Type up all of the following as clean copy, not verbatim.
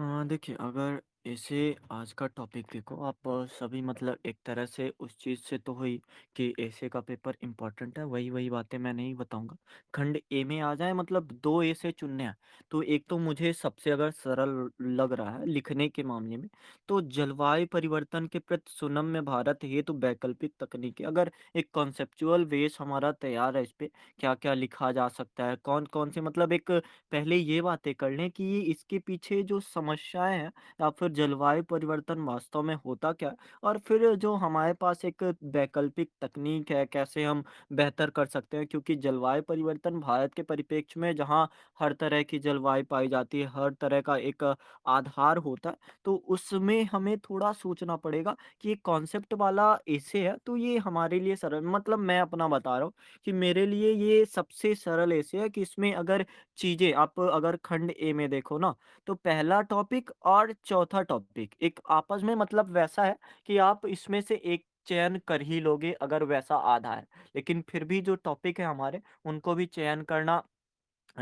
देखिए, अगर ऐसे आज का टॉपिक देखो आप सभी मतलब एक तरह से उस चीज़ से तो हुई कि ऐसे का पेपर इम्पोर्टेंट है, वही-वही बातें मैं नहीं बताऊँगा। खंड ए में आ जाए मतलब 2 ऐसे चुनने हैं, तो एक तो मुझे सबसे अगर सरल लग रहा है लिखने के मामले में, तो जलवायु परिवर्तन के प्रति सुनम्य भारत हेतु वैकल्पिक तकनीकें। अगर एक कॉन्सेप्चुअल बेस हमारा तैयार है इस पे, क्या-क्या लिखा जा सकता है, कौन-कौन से मतलब एक पहले ये बातें कर लें कि इसके पीछे जो समस्याएँ हैं या फिर जलवायु परिवर्तन वास्तव में होता क्या है? और फिर जो हमारे पास एक वैकल्पिक तकनीक है, कैसे हम बेहतर कर सकते हैं? क्योंकि जलवायु परिवर्तन भारत के परिप्रेक्ष्य में जहाँ हर तरह की जलवायु पाई जाती है, हर तरह का एक आधार होता है, तो उसमें हमें थोड़ा सोचना पड़ेगा कि ये कॉन्सेप्ट वाला ऐसे है, तो ये हमारे लिए सरल मतलब मैं अपना बता रहा हूँ कि मेरे लिए ये सबसे सरल ऐसे है कि इसमें अगर चीज़ें आप अगर खंड ए में देखो ना, तो पहला टॉपिक और चौथा टॉपिक एक आपस में मतलब वैसा है कि आप इसमें से एक चयन कर ही लोगे अगर वैसा आधा है। लेकिन फिर भी जो टॉपिक है हमारे, उनको भी चयन करना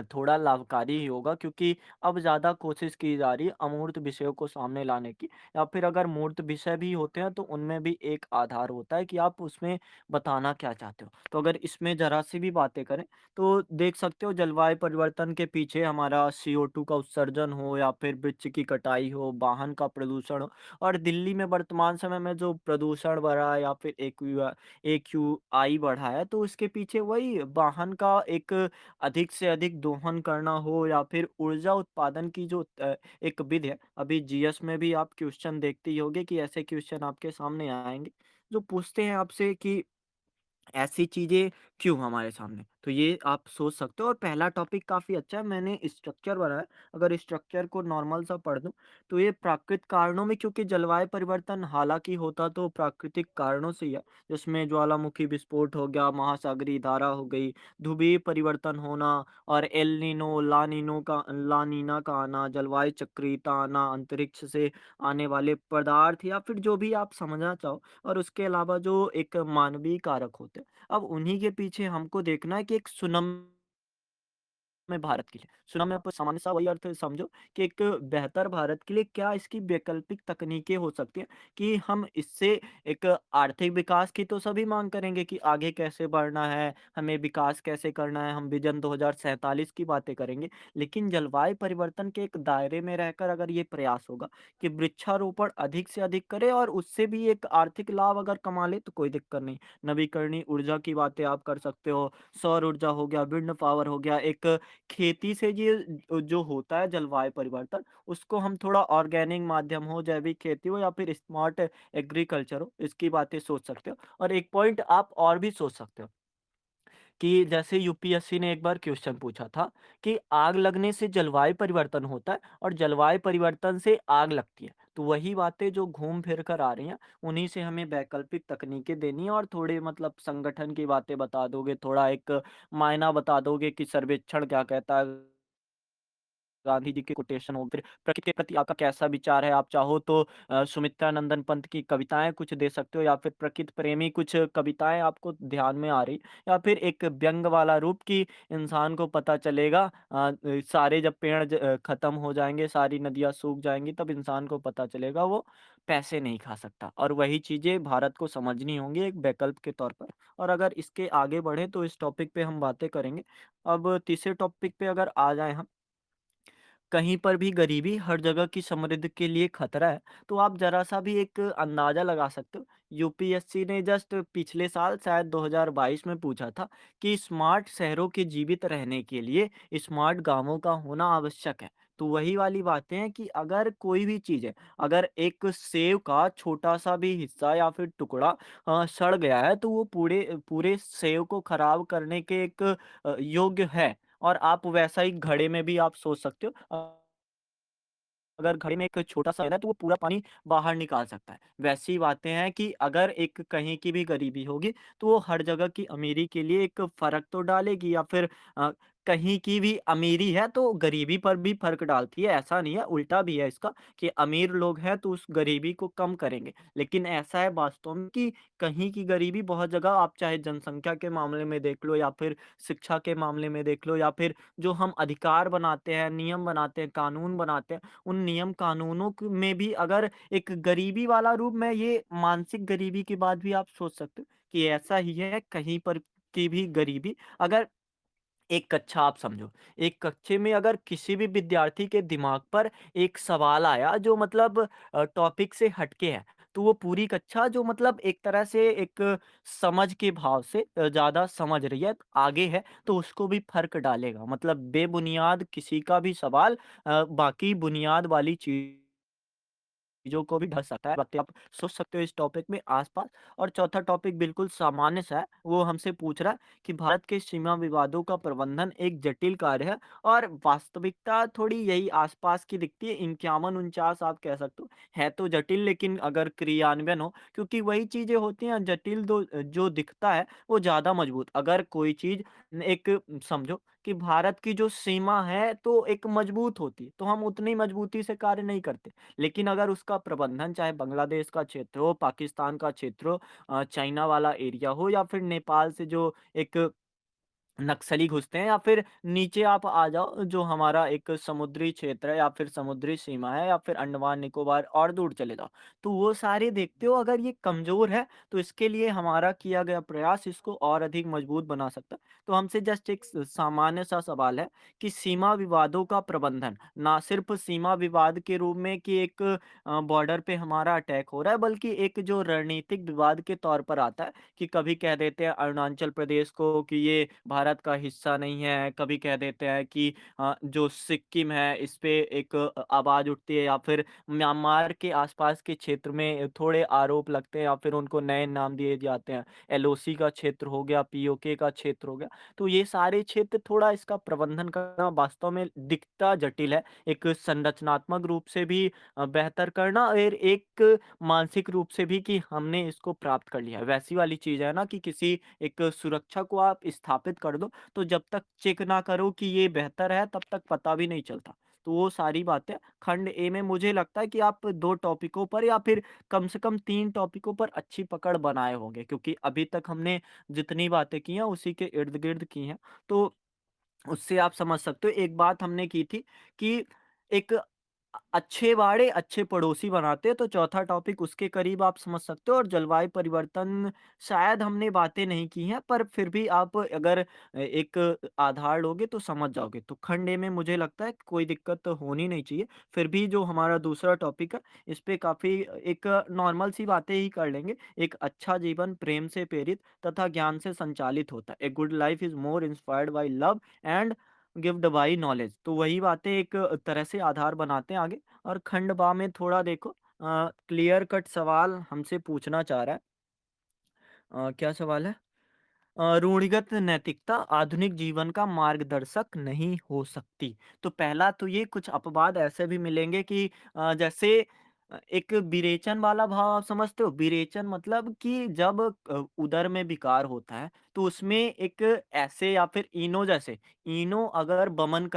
थोड़ा लाभकारी ही होगा क्योंकि अब ज़्यादा कोशिश की जा रही है अमूर्त विषयों को सामने लाने की या फिर अगर मूर्त विषय भी होते हैं तो उनमें भी एक आधार होता है कि आप उसमें बताना क्या चाहते हो। तो अगर इसमें ज़रा सी भी बातें करें तो देख सकते हो जलवायु परिवर्तन के पीछे हमारा CO2 का उत्सर्जन हो या फिर वृक्ष की कटाई हो, वाहन का प्रदूषण हो और दिल्ली में वर्तमान समय में जो प्रदूषण बढ़ा है या फिर AQI बढ़ा है तो उसके पीछे वही वाहन का एक अधिक से अधिक दोहन करना हो या फिर ऊर्जा उत्पादन की जो एक विधि है, अभी जीएस में भी आप क्वेश्चन देखते ही होंगे कि ऐसे क्वेश्चन आपके सामने आएँगे, जो पूछते हैं आपसे कि ऐसी चीज़ें क्यों हमारे सामने? तो ये आप सोच सकते हो और पहला टॉपिक काफ़ी अच्छा है, मैंने स्ट्रक्चर बनाया, अगर स्ट्रक्चर को नॉर्मल सा पढ़ दूँ, तो ये प्राकृतिक कारणों में क्योंकि जलवायु परिवर्तन हालाँकि होता तो प्राकृतिक कारणों से ही है, जिसमें ज्वालामुखी विस्फोट हो गया, महासागरीय धारा हो गई, ध्रुवीय परिवर्तन होना और एल नीनो, ला नीना का आना, जलवायु चक्रीयता आना, अंतरिक्ष से आने वाले पदार्थ या फिर जो भी आप समझना चाहो और उसके अलावा जो एक मानवीय कारक होते हैं। अब उन्हीं के पीछे हमको देखना है कि एक में भारत के लिए। सुना आप सामान्य सा वही अर्थ समझो कि एक बेहतर भारत के लिए क्या इसकी वैकल्पिक तकनीकें हो सकती हैं कि हम इससे एक आर्थिक विकास की तो सभी माँग करेंगे कि आगे कैसे बढ़ना है, हमें विकास कैसे करना है, हम विज़न 2047 की बातें करेंगे। लेकिन जलवायु परिवर्तन के एक दायरे में रहकर अगर ये प्रयास होगा कि वृक्षारोपण अधिक से अधिक करें और उससे भी एक आर्थिक लाभ अगर कमा ले तो कोई दिक्कत नहीं। नवीकरणीय ऊर्जा की बातें आप कर सकते हो, सौर ऊर्जा हो गया, विंड पावर हो गया, एक खेती से ये जो होता है जलवायु परिवर्तन, उसको हम थोड़ा ऑर्गेनिक माध्यम हो, जैविक खेती हो या फिर स्मार्ट एग्रीकल्चर हो, इसकी बातें सोच सकते हो। और एक पॉइंट आप और भी सोच सकते हो कि जैसे यूपीएससी ने एक बार क्वेश्चन पूछा था कि आग लगने से जलवायु परिवर्तन होता है और जलवायु परिवर्तन से आग लगती है। तो वही बातें जो घूम फिर कर आ रही हैं, उन्हीं से हमें वैकल्पिक तकनीकें देनी है और थोड़े मतलब संगठन की बातें बता दोगे, थोड़ा एक मायना बता दोगे कि सर्वेक्षण क्या कहता है, गांधी जी के कोटेशन हो, फिर प्रकृति के प्रति आपका कैसा विचार है, आप चाहो तो सुमित्रा नंदन पंत की कविताएँ कुछ दे सकते हो या फिर प्रकृति प्रेमी कुछ कविताएँ आपको ध्यान में आ रही या फिर एक व्यंग्य वाला रूप कि इंसान को पता चलेगा सारे जब पेड़ खत्म हो जाएँगे, सारी नदियाँ सूख जाएँगी तब इंसान को पता चलेगा वो पैसे नहीं खा सकता और वही चीज़ें भारत को समझनी होंगी एक विकल्प के तौर पर। और अगर इसके आगे बढ़ें तो इस टॉपिक पे हम बातें करेंगे। अब तीसरे टॉपिक पे अगर आ जाएँ हम कहीं पर भी गरीबी हर जगह की समृद्धि के लिए खतरा है, तो आप ज़रा-सा भी एक अंदाज़ा लगा सकते हो। यूपीएससी ने जस्ट पिछले साल शायद 2022 में पूछा था कि स्मार्ट शहरों के जीवित रहने के लिए स्मार्ट गाँवों का होना आवश्यक है। तो वही वाली बातें हैं कि अगर कोई भी चीज़ है, अगर एक सेब का छोटा-सा भी हिस्सा या फिर टुकड़ा सड़ गया है, तो वो पूरे पूरे सेब को खराब करने के एक योग्य है। और आप वैसा ही घड़े में भी आप सोच सकते हो अगर घड़े में एक छोटा-सा है ना, तो वो पूरा पानी बाहर निकाल सकता है। वैसी बातें हैं कि अगर एक कहीं की भी गरीबी होगी, तो वो हर जगह की अमीरी के लिए एक फ़र्क तो डालेगी या फिर कहीं की भी अमीरी है तो गरीबी पर भी फ़र्क डालती है, ऐसा नहीं है, उल्टा भी है इसका कि अमीर लोग हैं तो उस गरीबी को कम करेंगे। लेकिन ऐसा है वास्तव में कि कहीं की गरीबी बहुत जगह आप चाहे जनसंख्या के मामले में देख लो या फिर शिक्षा के मामले में देख लो या फिर जो हम अधिकार बनाते हैं, नियम बनाते हैं, कानून बनाते हैं, उन नियम कानूनों क में भी अगर एक गरीबी वाला रूप में ये मानसिक गरीबी की बात भी आप सोच सकते हो कि ऐसा ही है कहीं पर की भी गरीबी अगर एक कक्षा आप समझो, एक कक्षे में अगर किसी भी विद्यार्थी के दिमाग पर एक सवाल आया जो मतलब टॉपिक से हटके है, तो वो पूरी कक्षा जो मतलब एक तरह से एक समझ के भाव से ज़्यादा समझ रही है, आगे है, तो उसको भी फ़र्क डालेगा। मतलब बेबुनियाद किसी का भी सवाल बाकी बुनियाद वाली चीज़ों को भी ढक सकता है। बाकी आप सोच सकते हो इस टॉपिक में आस-पास और चौथा टॉपिक बिल्कुल सामान्य सा है, वो हमसे पूछ रहा है कि भारत के सीमा विवादों का प्रबंधन एक जटिल कार्य है और वास्तविकता थोड़ी यही आस-पास की दिखती है, 51-49 आप कह सकते हो। है तो जटिल लेकिन अगर क्रियान्वयन हो क्योंकि वही चीज़ें होती हैं जटिल जो दिखता है वो ज़्यादा मजबूत। अगर कोई चीज़ एक समझो कि भारत की जो सीमा है तो एक मजबूत होती है, तो हम उतनी मजबूती से कार्य नहीं करते। लेकिन अगर उसका प्रबंधन चाहे बांग्लादेश का क्षेत्र हो, पाकिस्तान का क्षेत्र हो चाइना वाला एरिया हो या फिर नेपाल से जो एक नक्सली घुसते हैं या फिर नीचे आप आ जाओ जो हमारा एक समुद्री क्षेत्र है या फिर समुद्री सीमा है या फिर अंडमान निकोबार और दूर चले जाओ। तो वो सारे देखते हो अगर ये कमज़ोर है तो इसके लिए हमारा किया गया प्रयास इसको और अधिक मजबूत बना सकता है। तो हमसे जस्ट एक सामान्य सा सवाल है कि सीमा विवादों का प्रबंधन ना सिर्फ़ सीमा विवाद के रूप में कि एक बॉर्डर पे हमारा अटैक हो रहा है बल्कि एक जो रणनीतिक विवाद के तौर पर आता है कि कभी कह देते हैं अरुणाचल प्रदेश को कि ये भारत का हिस्सा नहीं है, कभी कह देते हैं कि जो सिक्किम है इस पे एक आवाज़ उठती है या फिर म्यांमार के आसपास के क्षेत्र में थोड़े आरोप लगते हैं या फिर उनको नए नाम दिए जाते हैं। एलओसी का क्षेत्र हो गया, पीओके का क्षेत्र हो गया। तो ये सारे क्षेत्र थोड़ा इसका प्रबंधन करना वास्तव में दिखता जटिल है। एक संरचनात्मक रूप से भी बेहतर करना और एक मानसिक रूप से भी कि हमने इसको प्राप्त कर लिया है। वैसी वाली चीज़ है ना कि किसी एक सुरक्षा को आप स्थापित कर दो, तो जब तक चेक ना करो कि ये बेहतर है, तब तक पता भी नहीं चलता। तो वो सारी बातें खंड ए में मुझे लगता है कि आप 2 टॉपिकों पर या फिर कम से कम 3 टॉपिकों पर अच्छी पकड़ बनाए होंगे क्योंकि अभी तक हमने जितनी बातें की हैं, उसी के इर्द-गिर्द की हैं। तो उससे आप समझ सकते हो एक बात हमने की थी कि एक अच्छे वाड़े अच्छे पड़ोसी बनाते हैं, तो चौथा टॉपिक उसके करीब आप समझ सकते हो और जलवायु परिवर्तन शायद हमने बातें नहीं की हैं, पर फिर भी आप अगर एक आधार लोगे तो समझ जाओगे। तो खंड ए में मुझे लगता है कोई दिक्कत तो होनी नहीं चाहिए। फिर भी जो हमारा दूसरा टॉपिक है, इस पे काफ़ी एक नॉर्मल सी बातें ही कर लेंगे। एक अच्छा जीवन प्रेम से प्रेरित तथा ज्ञान से संचालित होता है। A good life is more inspired by love and gived by knowledge. तो वही बातें एक तरह से आधार बनाते हैं आगे और खंड बा में थोड़ा देखो क्लियर कट सवाल हमसे पूछना चाह रहा है। क्या सवाल है? रूढ़िगत नैतिकता आधुनिक जीवन का मार्गदर्शक नहीं हो सकती। तो पहला तो ये कुछ अपवाद ऐसे भी मिलेंगे कि जैसे एक विरेचन वाला भाव आप समझते हो? विरेचन मतलब कि जब उदर में विकार होता है, तो उसमें एक ऐसे या फिर इनो जैसे इनो अगर वमन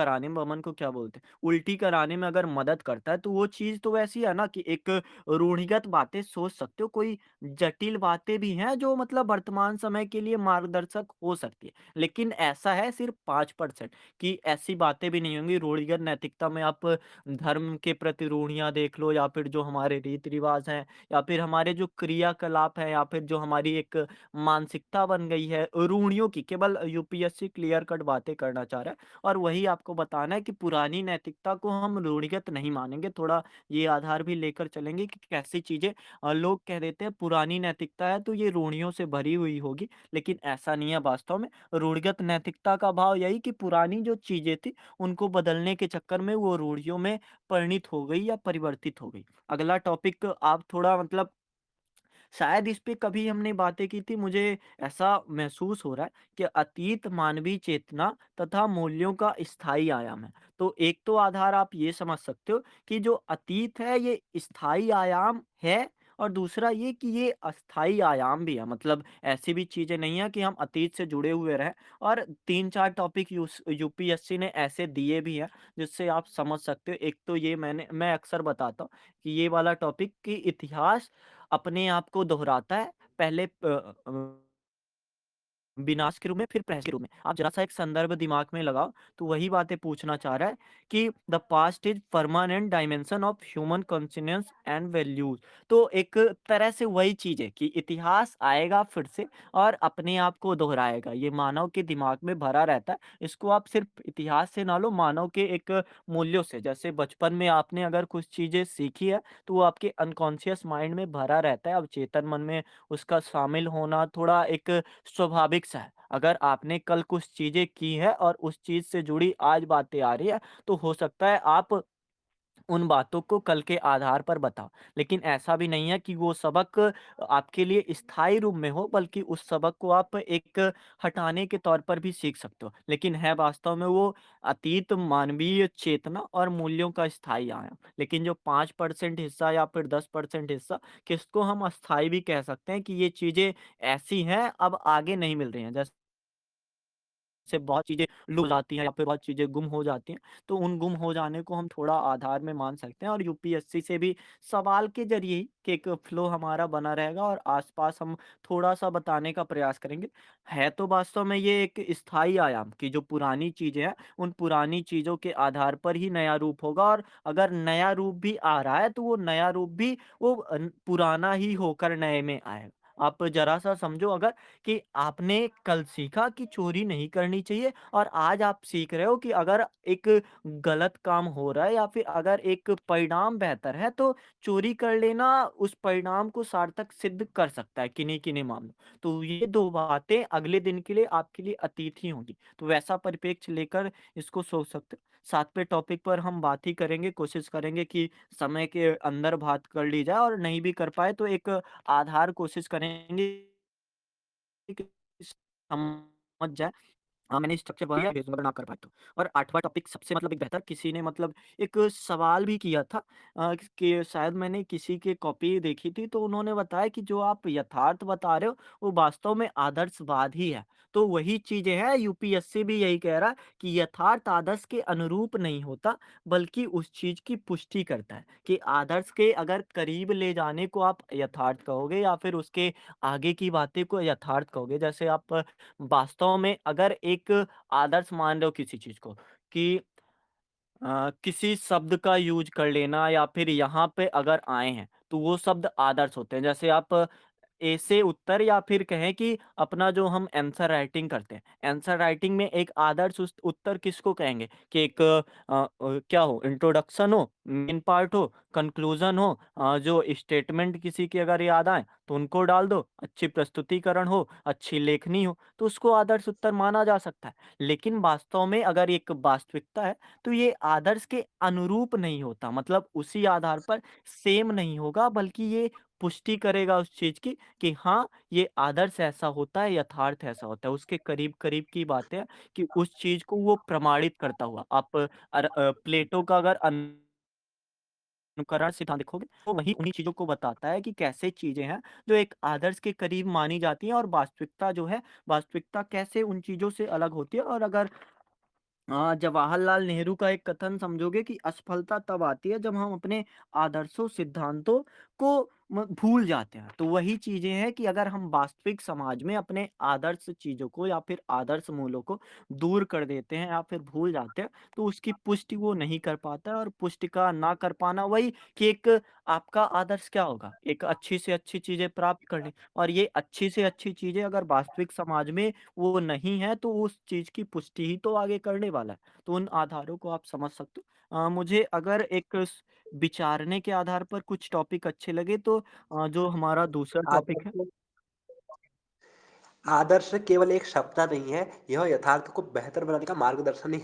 को क्या बोलते हैं? उल्टी कराने में अगर मदद करता है, तो वो चीज़ तो वैसी है ना कि एक रूढ़िगत बातें सोच सकते हो, कोई जटिल बातें भी हैं जो मतलब वर्तमान समय के लिए मार्गदर्शक हो सकती है। लेकिन ऐसा है सिर्फ़ 5% कि ऐसी बातें भी नहीं होंगी रूढ़िगत नैतिकता में आप धर्म के प्रति रूढ़ियाँ देख लो या फिर जो हमारे रीति-रिवाज़ हैं या फिर हमारे जो क्रियाकलाप हैं या फिर जो हमारी एक मानसिकता बन गई है रूढ़ियों की केवल यूपीएससी क्लियर कट बातें करना चाह रहा है और वही आपको बताना है कि पुरानी नैतिकता को हम रूढ़िगत नहीं मानेंगे। थोड़ा ये आधार भी लेकर चलेंगे कि कैसी चीज़ें लोग कह देते हैं पुरानी नैतिकता है तो ये रूढ़ियों से भरी हुई होगी, लेकिन ऐसा नहीं है वास्तव में। रूढ़िगत नैतिकता का भाव यही कि पुरानी जो चीज़ें थी, उनको बदलने के चक्कर में वो रूढ़ियों में परिणित हो गई या परिवर्तित हो गई। अगला टॉपिक आप थोड़ा मतलब शायद इस पे कभी हमने बातें की थी, मुझे ऐसा महसूस हो रहा है कि अतीत मानवीय चेतना तथा मूल्यों का स्थायी आयाम है। तो एक तो आधार आप ये समझ सकते हो कि जो अतीत है ये स्थायी आयाम है और दूसरा ये कि ये अस्थाई आयाम भी है, मतलब ऐसी भी चीज़ें नहीं है कि हम अतीत से जुड़े हुए रहें। और 3-4 टॉपिक यूपीएससी ने ऐसे दिए भी हैं, जिससे आप समझ सकते हो। एक तो ये मैं अक्सर बताता हूँ कि ये वाला टॉपिक कि इतिहास अपने आप को दोहराता है, पहले विनाश के रूप में, फिर प्रयास के रूप में। आप ज़रा-सा एक संदर्भ दिमाग में लगाओ, तो वही बातें पूछना चाह रहा है कि the past is permanent dimension of human conscious and values. तो एक तरह से वही चीज़ है कि इतिहास आएगा फिर से और अपने आप को दोहराएगा। ये मानव के दिमाग में भरा रहता है। इसको आप सिर्फ़ इतिहास से ना लो, मानव के एक मूल्यों से। जैसे बचपन में आपने अगर कुछ चीज़ें सीखी है, तो वो आपके अनकॉन्शियस माइंड में भरा रहता है। अब चेतन मन में उसका शामिल होना थोड़ा एक स्वाभाविक सा है। अगर आपने कल कुछ चीज़ें की है और उस चीज़ से जुड़ी आज बातें आ रही है, तो हो सकता है आप उन बातों को कल के आधार पर बताओ। लेकिन ऐसा भी नहीं है कि वो सबक आपके लिए स्थायी रूप में हो, बल्कि उस सबक को आप एक हटाने के तौर पर भी सीख सकते हो। लेकिन है वास्तव में वो अतीत मानवीय चेतना और मूल्यों का स्थायी आयाम। लेकिन जो 5% हिस्सा या फिर 10% हिस्सा, किसको हम अस्थायी भी कह सकते हैं कि ये चीज़ें ऐसी हैं, अब आगे नहीं मिल रही हैं। जैसे से बहुत चीज़ें लुक जाती हैं या फिर बहुत चीज़ें गुम हो जाती हैं, तो उन गुम हो जाने को हम थोड़ा आधार में मान सकते हैं। और यूपीएससी से भी सवाल के ज़रिए ही कि एक फ्लो हमारा बना रहेगा और आस-पास हम थोड़ा-सा बताने का प्रयास करेंगे। है तो वास्तव में ये एक स्थायी आयाम कि जो पुरानी चीज़ें हैं, उन पुरानी चीज़ों के आधार पर ही नया रूप होगा। और अगर नया रूप भी आ रहा है, तो वो नया रूप भी वो पुराना ही होकर नए में आएगा। आप ज़रा-सा समझो, अगर कि आपने कल सीखा कि चोरी नहीं करनी चाहिए और आज आप सीख रहे हो कि अगर एक गलत काम हो रहा है या फिर अगर एक परिणाम बेहतर है, तो चोरी कर लेना उस परिणाम को सार्थक सिद्ध कर सकता है किन्हीं-किन्हीं मामलों। तो ये 2 बातें अगले दिन के लिए आपके लिए अतीत ही होंगी। तो वैसा परिप्रेक्ष्य लेकर इसको सोच सकते हो। 7वें टॉपिक पर हम बात ही करेंगे, कोशिश करेंगे कि समय के अंदर बात कर ली जाए, और नहीं भी कर पाए तो एक आधार कोशिश करेंगे कि समझ जाए। हाँ, मैंने स्ट्रक्चर बनाया है अगर ना कर पाए तो। और 8वाँ टॉपिक सबसे मतलब एक बेहतर, किसी ने मतलब एक सवाल भी किया था कि शायद मैंने किसी की कॉपी देखी थी, तो उन्होंने बताया कि जो आप यथार्थ बता रहे हो, वो वास्तव में आदर्शवाद ही है। तो वही चीज़ें हैं, यूपीएससी भी यही कह रहा है कि यथार्थ आदर्श के अनुरूप नहीं होता, बल्कि उस चीज़ की पुष्टि करता है कि आदर्श के अगर करीब ले जाने को आप यथार्थ कहोगे या फिर उसके आगे की बातें को यथार्थ कहोगे। जैसे आप वास्तव में अगर एक आदर्श मान रहे हो किसी चीज़ को कि किसी शब्द का यूज़ कर लेना या फिर यहाँ पे अगर आए हैं, तो वो शब्द आदर्श होते हैं। जैसे आप ए से उत्तर या फिर कहें कि अपना जो हम आंसर राइटिंग करते हैं, आंसर राइटिंग में एक आदर्श उस उत्तर किसको कहेंगे कि एक क्या हो, इंट्रोडक्शन हो, मेन पार्ट हो, कंक्लूज़न हो, जो स्टेटमेंट किसी की अगर याद आए, तो उनको डाल दो, अच्छी प्रस्तुतिकरण हो, अच्छी लेखनी हो, तो उसको आदर्श उत्तर माना जा सकता है। लेकिन वास्तव में अगर एक वास्तविकता है, तो ये आदर्श के अनुरूप नहीं होता, मतलब उसी आधार पर सेम नहीं होगा, बल्कि ये पुष्टि करेगा उस चीज़ की कि हाँ, ये आदर्श ऐसा होता है, यथार्थ ऐसा होता है। उसके करीब-करीब की बातें हैं कि उस चीज़ को वो प्रमाणित करता हुआ। आप प्लेटो का अगर अनुकरण सिद्धांत देखोगे, तो वही उन्हीं चीज़ों को बताता है कि कैसे चीज़ें हैं, जो एक आदर्श के करीब मानी जाती हैं, और वास्तविकता जो है, वास्तविकता कैसे उन चीज़ों से अलग होती है। और अगर जवाहरलाल नेहरू का एक कथन समझोगे कि असफलता तब आती है जब हम अपने आदर्शों, सिद्धांतों को भूल जाते हैं। तो वही चीज़ें हैं कि अगर हम वास्तविक समाज में अपने आदर्श चीज़ों को या फिर आदर्श मूल्यों को दूर कर देते हैं या फिर भूल जाते हैं, तो उसकी पुष्टि वो नहीं कर पाता है। और पुष्टि का ना कर पाना वही कि एक आपका आदर्श क्या होगा? एक अच्छी से अच्छी चीज़ें प्राप्त करनी, और ये अच्छी से अच्छी चीज़ें अगर वास्तविक समाज में वो नहीं है, तो उस चीज़ की पुष्टि ही तो आगे करने वाला है। तो उन आधारों को आप समझ सकते हो। मुझे अगर एक विचारने के आधार पर कुछ टॉपिक अच्छे लगे, तो जो हमारा दूसरा टॉपिक है। आदर्श आदर्श केवल एक सपना नहीं है, यह यथार्थ को बेहतर बनाने का मार्गदर्शन ही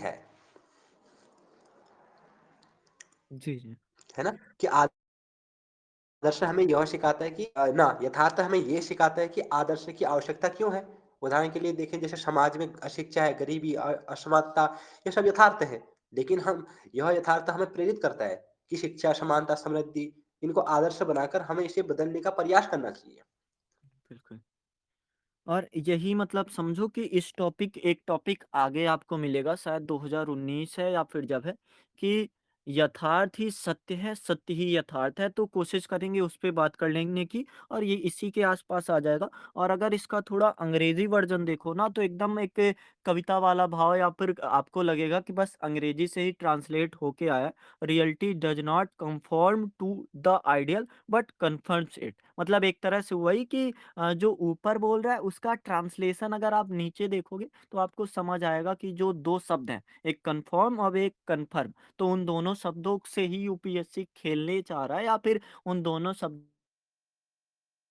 जी, जी। है ना? कि आदर्श हमें यह सिखाता है कि ना यथार्थ हमें ये सिखाता है कि आदर्श की आवश्यकता क्यों है? उदाहरण के लिए देखें जैसे समाज में अशिक्षा है, गरीबी, असमानता ये सब यथार्थ है। लेकिन हम यह यथार्थ हमें प्रेरित करता है कि शिक्षा, समानता, समृद्धि इनको आदर्श बनाकर हमें इसे बदलने का प्रयास करना चाहिए। बिल्कुल। और यही मतलब समझो कि इस टॉपिक एक टॉपिक आगे आपको मिलेगा शायद 2019 है या फिर जब है कि यथार्थ ही सत्य है, सत्य ही यथार्थ है, तो कोशिश करेंगे उस पे बात कर लेने की और ये इसी के आसपास आ जाएगा। और अगर इसका थोड़ा अंग्रेजी वर्जन देखो ना तो एकदम एक कविता वाला भाव या फिर आपको लगेगा कि बस अंग्रेजी से ही ट्रांसलेट होके आया है। Reality does not conform to the ideal but confirms it. मतलब एक तरह से वही कि जो ऊपर बोल रहा है उसका ट्रांसलेशन अगर आप नीचे देखोगे तो आपको समझ आएगा कि जो 2 शब्द हैं, एक कन्फर्म और एक कन्फर्म, तो उन दोनों शब्दों से ही यूपीएससी खेलने चाह रहा है या फिर उन दोनों शब्दों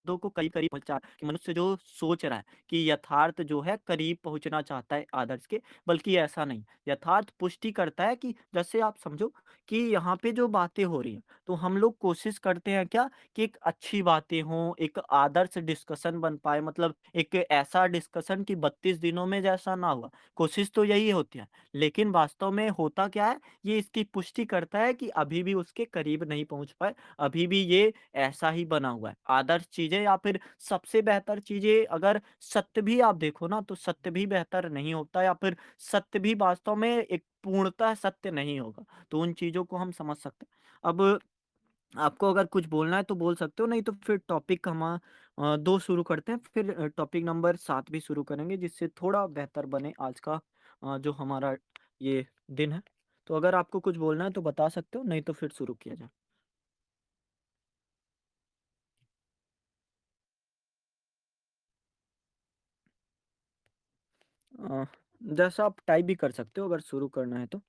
को करीब-करीब पहुँचा कि मनुष्य जो सोच रहा है कि यथार्थ जो है करीब पहुँचना चाहता है आदर्श के, बल्कि ऐसा नहीं। यथार्थ पुष्टि करता है कि जैसे आप समझो कि यहाँ पे जो बातें हो रही हैं, तो हम लोग कोशिश करते हैं क्या कि एक अच्छी बातें हों, एक आदर्श डिस्कशन बन पाए मतलब एक ऐसा डिस्कशन कि 32 दिनों में जैसा ना हुआ। कोशिश तो यही होती है, लेकिन वास्तव में होता क्या है, ये इसकी पुष्टि करता है कि अभी भी उसके करीब नहीं पहुँच पाए, अभी भी ये ऐसा ही बना हुआ है। आदर्श चीज़ें या फिर सबसे बेहतर चीज़ें अगर सत्य भी आप देखो ना तो सत्य भी बेहतर नहीं होता या फिर सत्य भी वास्तव में एक पूर्णतः सत्य नहीं होगा। तो उन चीज़ों को हम समझ सकते हैं। अब आपको अगर कुछ बोलना है तो बोल सकते हो, नहीं तो फिर टॉपिक 2 शुरू करते हैं, फिर टॉपिक नंबर 7 भी शुरू करेंगे जिससे थोड़ा बेहतर बने आज का जो हमारा ये दिन है। तो अगर आपको कुछ बोलना है तो बता सकते हो, नहीं तो फिर शुरू किया जाए। अ, जैसा आप टाइप भी कर सकते हो अगर शुरू करना है तो।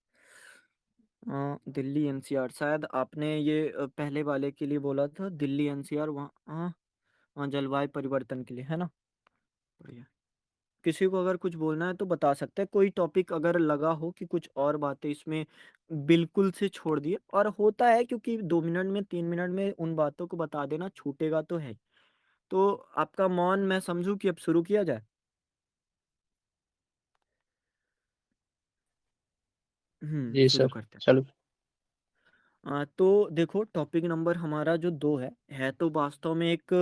दिल्ली एनसीआर शायद आपने ये पहले वाले के लिए बोला था दिल्ली एनसीआर वहाँ जलवायु परिवर्तन के लिए, है ना? बढ़िया। किसी को अगर कुछ बोलना है तो बता सकते हैं, कोई टॉपिक अगर लगा हो कि कुछ और बातें इसमें बिल्कुल से छोड़ दिए और होता है क्योंकि 2 मिनट में 3 मिनट में उन बातों को बता देना छूटेगा तो है ही। तो आपका मौन मैं समझूँ कि अब शुरू किया जाए? जी शुरू सर, करते हैं। चलो। तो देखो टॉपिक नंबर हमारा जो 2 है तो वास्तव में एक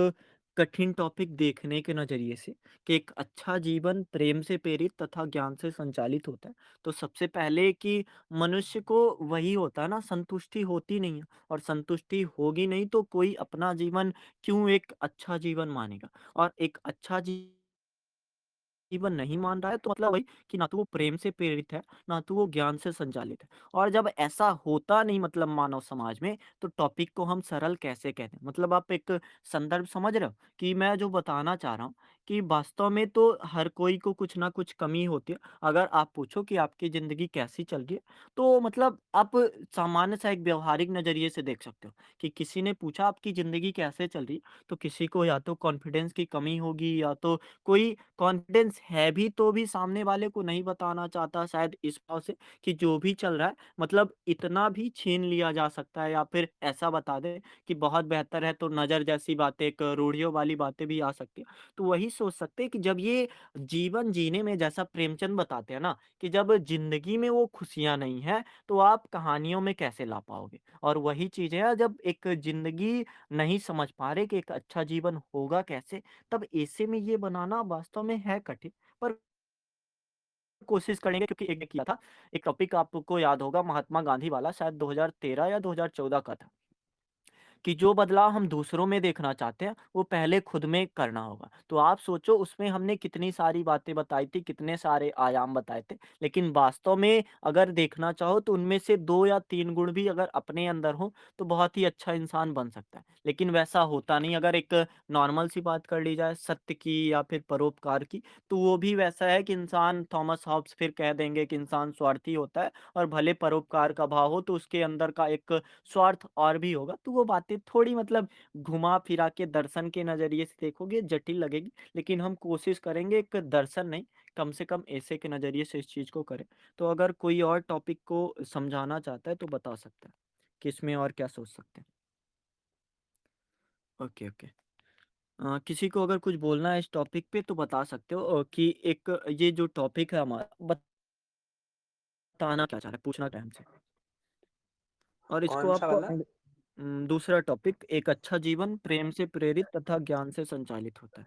कठिन टॉपिक देखने के नज़रिए से कि एक अच्छा जीवन प्रेम से प्रेरित तथा ज्ञान से संचालित होता है। तो सबसे पहले कि मनुष्य को वही होता है ना, संतुष्टि होती नहीं है और संतुष्टि होगी नहीं तो कोई अपना जीवन क्यों एक अच्छा जीवन मानेगा? और एक अच्छा जीवन नहीं मान रहा है तो मतलब वही कि ना तो वो प्रेम से प्रेरित है, ना तो वो ज्ञान से संचालित है। और जब ऐसा होता नहीं मतलब मानव समाज में, तो टॉपिक को हम सरल कैसे कहते हैं? मतलब आप एक संदर्भ समझ रहे हो कि मैं जो बताना चाह रहा हूँ कि वास्तव में तो हर कोई को कुछ ना कुछ कमी होती है। अगर आप पूछो कि आपकी ज़िंदगी कैसी चल रही है, तो मतलब आप सामान्य सा एक व्यावहारिक नज़रिए से देख सकते हो कि किसी ने पूछा आपकी ज़िंदगी कैसे चल रही है, तो किसी को या तो कॉन्फिडेंस की कमी होगी या तो कोई कॉन्फिडेंस है भी तो भी सामने वाले को नहीं बताना चाहता शायद इस भाव से कि जो भी चल रहा है मतलब इतना भी छीन लिया जा सकता है या फिर ऐसा बता दे कि बहुत बेहतर है तो नज़र जैसी बातें एक रूढ़ियों वाली बातें भी आ सकती हैं। तो वही सोच सकते हैं कि जब ये जीवन जीने में जैसा प्रेमचंद बताते हैं ना कि जब ज़िंदगी में वो खुशियाँ नहीं है तो आप कहानियों में कैसे ला पाओगे? और वही चीज़ है जब एक ज़िंदगी नहीं समझ पा रहे कि एक अच्छा जीवन होगा कैसे? तब ऐसे में ये बनाना वास्तव में है कठिन, पर कोशिश करेंगे क्योंकि एक ने किया था, एक टॉपिक आपको याद होगा महात्मा गांधी वाला शायद 2013 या 2014 का था। कि जो बदलाव हम दूसरों में देखना चाहते हैं, वो पहले खुद में करना होगा। तो आप सोचो उसमें हमने कितनी सारी बातें बताई थी, कितने सारे आयाम बताए थे, लेकिन वास्तव में अगर देखना चाहो तो उनमें से 2 या 3 गुण भी अगर अपने अंदर हो, तो बहुत ही अच्छा इंसान बन सकता है। लेकिन वैसा होता नहीं, अगर एक नॉर्मल सी बात कर ली जाए सत्य की या फिर परोपकार की, तो वो भी वैसा है कि इंसान थॉमस हॉब्स फिर कह देंगे कि इंसान स्वार्थी होता है और भले परोपकार का भाव हो, तो उसके अंदर का एक स्वार्थ और भी होगा, तो वो बातें थोड़ी मतलब घुमा-फिरा के दर्शन के नज़रिए से देखोगे जटिल लगेगी, लेकिन हम कोशिश करेंगे एक दर्शन नहीं, कम से कम ऐसे के नज़रिए से इस चीज़ को करें। तो अगर कोई और टॉपिक को समझाना चाहता है तो बता सकता है, कि इसमें और क्या सोच सकते हैं? Okay, okay. किसी को अगर कुछ बोलना है इस टॉपिक पे तो बता सकते हो कि एक ये जो टॉपिक है हमारा बताना क्या चाह रहा है? पूछना क्या है हमसे? और इसको कौन-सा आपको वाला? दूसरा टॉपिक, एक अच्छा जीवन प्रेम से प्रेरित तथा ज्ञान से संचालित होता है।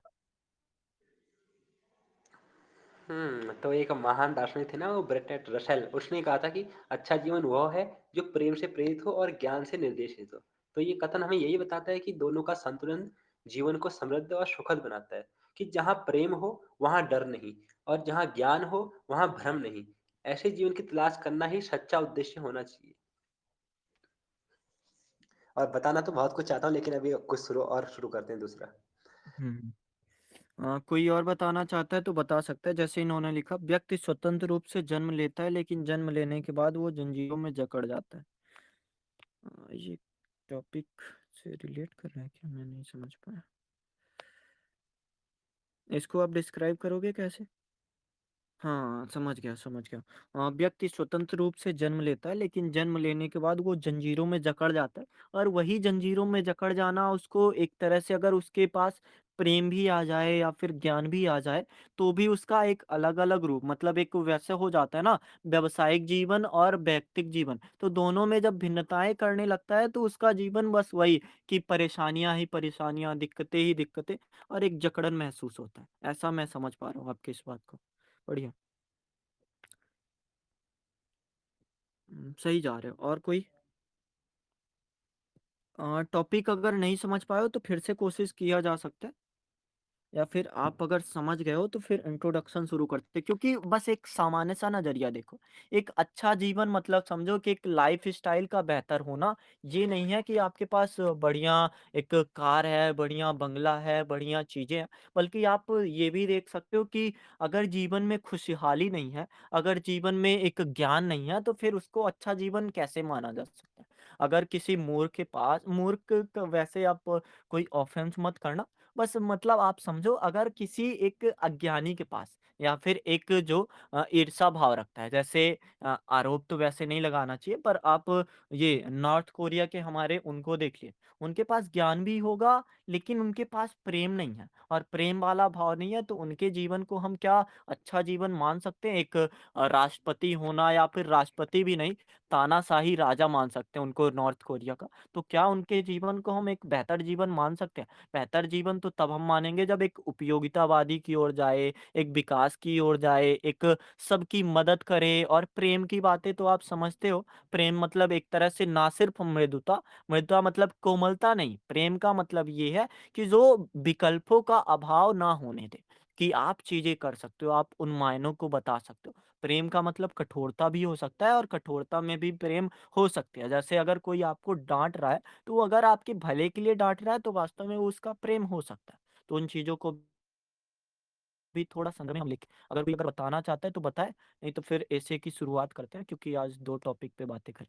तो एक महान दार्शनिक थे ना वो ब्रटेट रसेल, उसने कहा था कि अच्छा जीवन वो है जो प्रेम से प्रेरित हो और ज्ञान से निर्देशित हो। तो ये कथन हमें यही बताता है कि दोनों का संतुलन जीवन को समृद्ध और सुखद बनाता है, कि जहाँ प्रेम हो वहाँ डर नहीं, और जहाँ ज्ञान हो वहाँ भ्रम नहीं। ऐसे जीवन की तलाश करना ही सच्चा उद्देश्य होना चाहिए। और बताना तो बहुत कुछ चाहता हूँ, लेकिन अभी कुछ शुरू करते हैं दूसरा। हम्म कोई और बताना चाहता है तो बता सकता है। जैसे इन्होंने लिखा, व्यक्ति स्वतंत्र रूप से जन्म लेता है लेकिन जन्म लेने के बाद वो जंजीरों में जकड़ जाता है। ये टॉपिक से रिलेट कर रहा है क्या, मैं नहीं समझ पाया। इसको आप डिस्क्राइब करोगे कैसे? हाँ, समझ गया समझ गया। व्यक्ति स्वतंत्र रूप से जन्म लेता है लेकिन जन्म लेने के बाद वो जंजीरों में जकड़ जाता है। और वही जंजीरों में जकड़ जाना, उसको एक तरह से अगर उसके पास प्रेम भी आ जाए या फिर ज्ञान भी आ जाए, तो भी उसका एक अलग अलग रूप, मतलब एक वैसे हो जाता है ना, व्यवसायिक जीवन और व्यक्तिक जीवन, तो दोनों में जब भिन्नताएं करने लगता है तो उसका जीवन बस वही कि परेशानियां ही परेशानियां, दिक्कतें ही दिक्कतें, और एक जकड़न महसूस होता है। ऐसा मैं समझ पा रहा हूँ आपकी इस बात को। बढ़िया। सही जा रहे हो। और कोई टॉपिक अगर नहीं समझ पाए हो तो फिर से कोशिश किया जा सकता है, या फिर आप अगर समझ गए हो तो फिर इंट्रोडक्शन शुरू करते हैं। क्योंकि बस एक सामान्य सा नजरिया देखो, एक अच्छा जीवन मतलब समझो कि एक लाइफ स्टाइल का बेहतर होना, ये नहीं है कि आपके पास बढ़िया एक कार है, बढ़िया बंगला है, बढ़िया चीजें हैं। बल्कि आप ये भी देख सकते हो कि अगर जीवन में खुशहाली नहीं है, अगर जीवन में एक ज्ञान नहीं है, तो फिर उसको अच्छा जीवन कैसे माना जा सकता है। अगर किसी मूर्ख के पास, वैसे आप कोई ऑफेंस मत करना, बस मतलब आप समझो, अगर किसी एक अज्ञानी के पास या फिर एक जो ईर्षा भाव रखता है, जैसे आरोप तो वैसे नहीं लगाना चाहिए, पर आप ये नॉर्थ कोरिया के हमारे उनको देखिए, उनके पास ज्ञान भी होगा लेकिन उनके पास प्रेम नहीं है, और प्रेम वाला भाव नहीं है, तो उनके जीवन को हम क्या अच्छा जीवन मान सकते हैं? एक राष्ट्रपति होना, या फिर राष्ट्रपति भी नहीं, तानाशाही राजा मान सकते हैं उनको, नॉर्थ कोरिया का। तो क्या उनके जीवन को हम एक बेहतर जीवन मान सकते हैं? बेहतर जीवन तो तब हम मानेंगे जब एक उपयोगितावादी की ओर जाए, एक विकास की ओर जाए, एक सबकी मदद करे। और प्रेम की बातें तो आप समझते हो, प्रेम मतलब एक तरह से ना सिर्फ मृदुता, मृदुता मतलब कोमलता नहीं, प्रेम का मतलब ये है कि जो विकल्पों का अभाव ना होने दे, कि आप चीजें कर सकते हो, आप उन मायनों को बता सकते हो। प्रेम का मतलब कठोरता भी हो सकता है, और कठोरता में भी प्रेम हो सकती है। जैसे अगर कोई आपको डांट रहा है, तो वो अगर आपके भले के लिए डांट रहा है, तो वास्तव में वो उसका प्रेम हो सकता है। तो उन चीज़ों को भी थोड़ा संदर्भ में हम लिख, अगर कोई अगर बताना चाहता है तो बताए, नहीं तो फिर ऐसे की शुरुआत करते हैं, क्योंकि आज 2 टॉपिक पे बातें करें।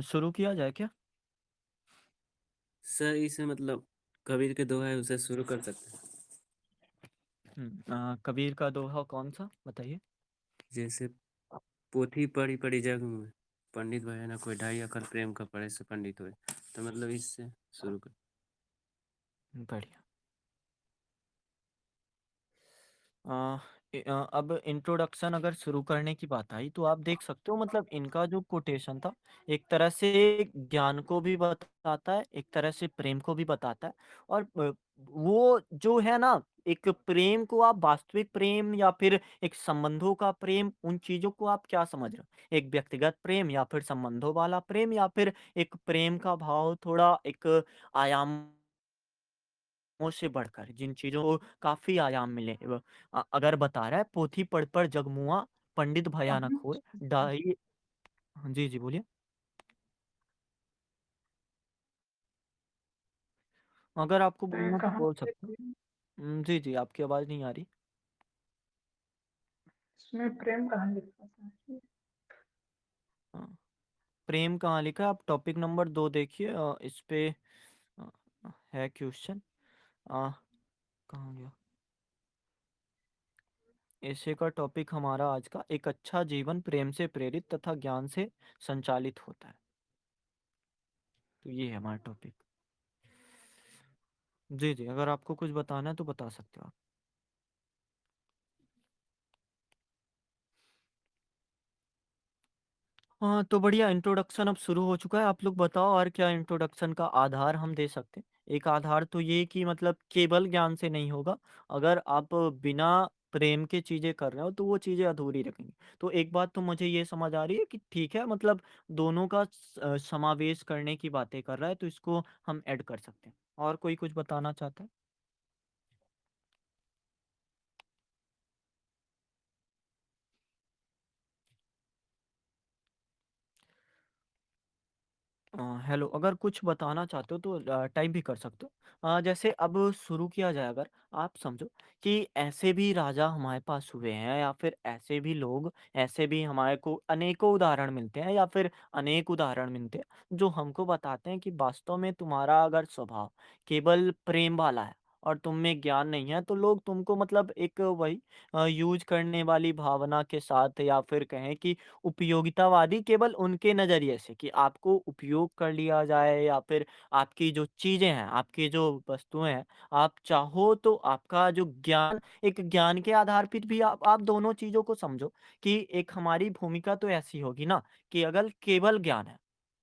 शुरू किया जाए क्या? सर इसे मतलब कबीर के दोहा है उसे शुरू कर सकते हैं। कबीर का दोहा कौन सा बताइए? जैसे पोथी पढ़ी पढ़ी जग में पंडित भया ना कोई, ढाई अखर प्रेम का पढ़े से पंडित हुए। तो मतलब इससे शुरू कर। बढ़िया। अ, अब इंट्रोडक्शन अगर शुरू करने की बात आई, तो आप देख सकते हो, मतलब इनका जो कोटेशन था, एक तरह से ज्ञान को भी बताता है, एक तरह से प्रेम को भी बताता है। और वो जो है ना, एक प्रेम को आप वास्तविक प्रेम या फिर एक संबंधों का प्रेम, उन चीजों को आप क्या समझ रहे हो? एक व्यक्तिगत प्रेम, या फिर संबंधों वाला प्रेम, या फिर एक प्रेम का भाव थोड़ा एक आयाम से बढ़कर, जिन चीज़ों को काफ़ी आयाम मिले। अगर बता रहा है, पोथी पढ़ पढ़ जगमुआ, पंडित भया न कोय, ढाई। जी, जी, बोलिए। अगर आपको बोलना तो कहाँ बोल पे सकते हो। जी, जी, आपकी आवाज़ नहीं आ रही। इसमें प्रेम कहाँ लिखा था? हाँ, प्रेम कहाँ लिखा है? आप टॉपिक नंबर 2 देखिए, इस पे अ, है क्वेश्चन। कहाँ गया? ऐसे का टॉपिक हमारा आज का, एक अच्छा जीवन प्रेम से प्रेरित तथा ज्ञान से संचालित होता है। तो ये है हमारा टॉपिक। जी, जी, अगर आपको कुछ बताना है तो बता सकते हो आप। हाँ, तो बढ़िया इंट्रोडक्शन अब शुरू हो चुका है। आप लोग बताओ और क्या इंट्रोडक्शन का आधार हम दे सकते हैं? एक आधार तो ये कि मतलब केवल ज्ञान से नहीं होगा। अगर आप बिना प्रेम के चीज़ें कर रहे हो तो वो चीज़ें अधूरी लगेंगी। तो एक बात तो मुझे ये समझ आ रही है कि ठीक है मतलब दोनों का समावेश करने की बातें कर रहा है तो इसको हम ऐड कर सकते हैं। और कोई कुछ बताना चाहता है? हेलो, अगर कुछ बताना चाहते हो तो टाइप भी कर सकते हो। जैसे अब शुरू किया जाए अगर, आप समझो कि ऐसे भी राजा हमारे पास हुए हैं या फिर ऐसे भी लोग, ऐसे भी हमारे को अनेकों उदाहरण मिलते हैं या फिर अनेक उदाहरण मिलते हैं, जो हमको बताते हैं कि वास्तव में तुम्हारा अगर स्वभाव केवल प्रेम वाला है और तुम में ज्ञान नहीं है, तो लोग तुमको मतलब एक वही यूज़ करने वाली भावना के साथ या फिर कहें कि उपयोगितावादी केवल उनके नज़रिए से कि आपको उपयोग कर लिया जाए या फिर आपकी जो चीज़ें हैं, आपकी जो वस्तुएँ हैं, आप चाहो तो आपका जो ज्ञान एक ज्ञान के आधार पर भी आप दोनों चीज़ों को समझो कि एक हमारी भूमिका तो ऐसी होगी ना कि अगर केवल ज्ञान है,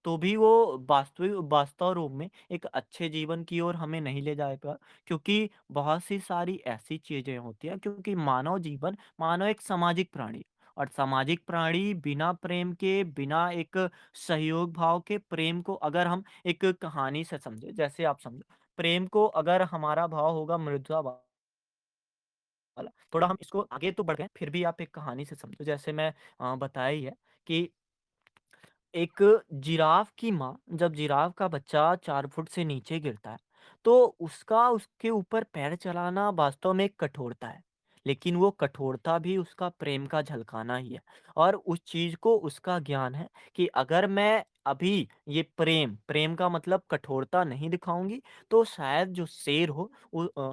तो भी वो वास्तव रूप में एक अच्छे जीवन की ओर हमें नहीं ले जाएगा क्योंकि बहुत सी सारी ऐसी चीज़ें होती हैं क्योंकि मानव एक सामाजिक प्राणी है। और सामाजिक प्राणी बिना प्रेम के, बिना एक सहयोग भाव के प्रेम को अगर हम एक कहानी से समझें, जैसे आप समझो, प्रेम को अगर हमारा भाव होगा मृदुता वाला, थोड़ा हम इसको आगे तो बढ़ गए, फिर भी आप एक कहानी से समझो, जैसे मैं बताया ही है कि एक जिराफ की माँ जब जिराफ का बच्चा 4 फुट से नीचे गिरता है, तो उसका उसके ऊपर पैर चलाना वास्तव में एक कठोरता है। लेकिन वो कठोरता भी उसका प्रेम का झलकाना ही है और उस चीज़ को उसका ज्ञान है कि अगर मैं अभी ये प्रेम का मतलब कठोरता नहीं दिखाऊँगी, तो शायद जो शेर हो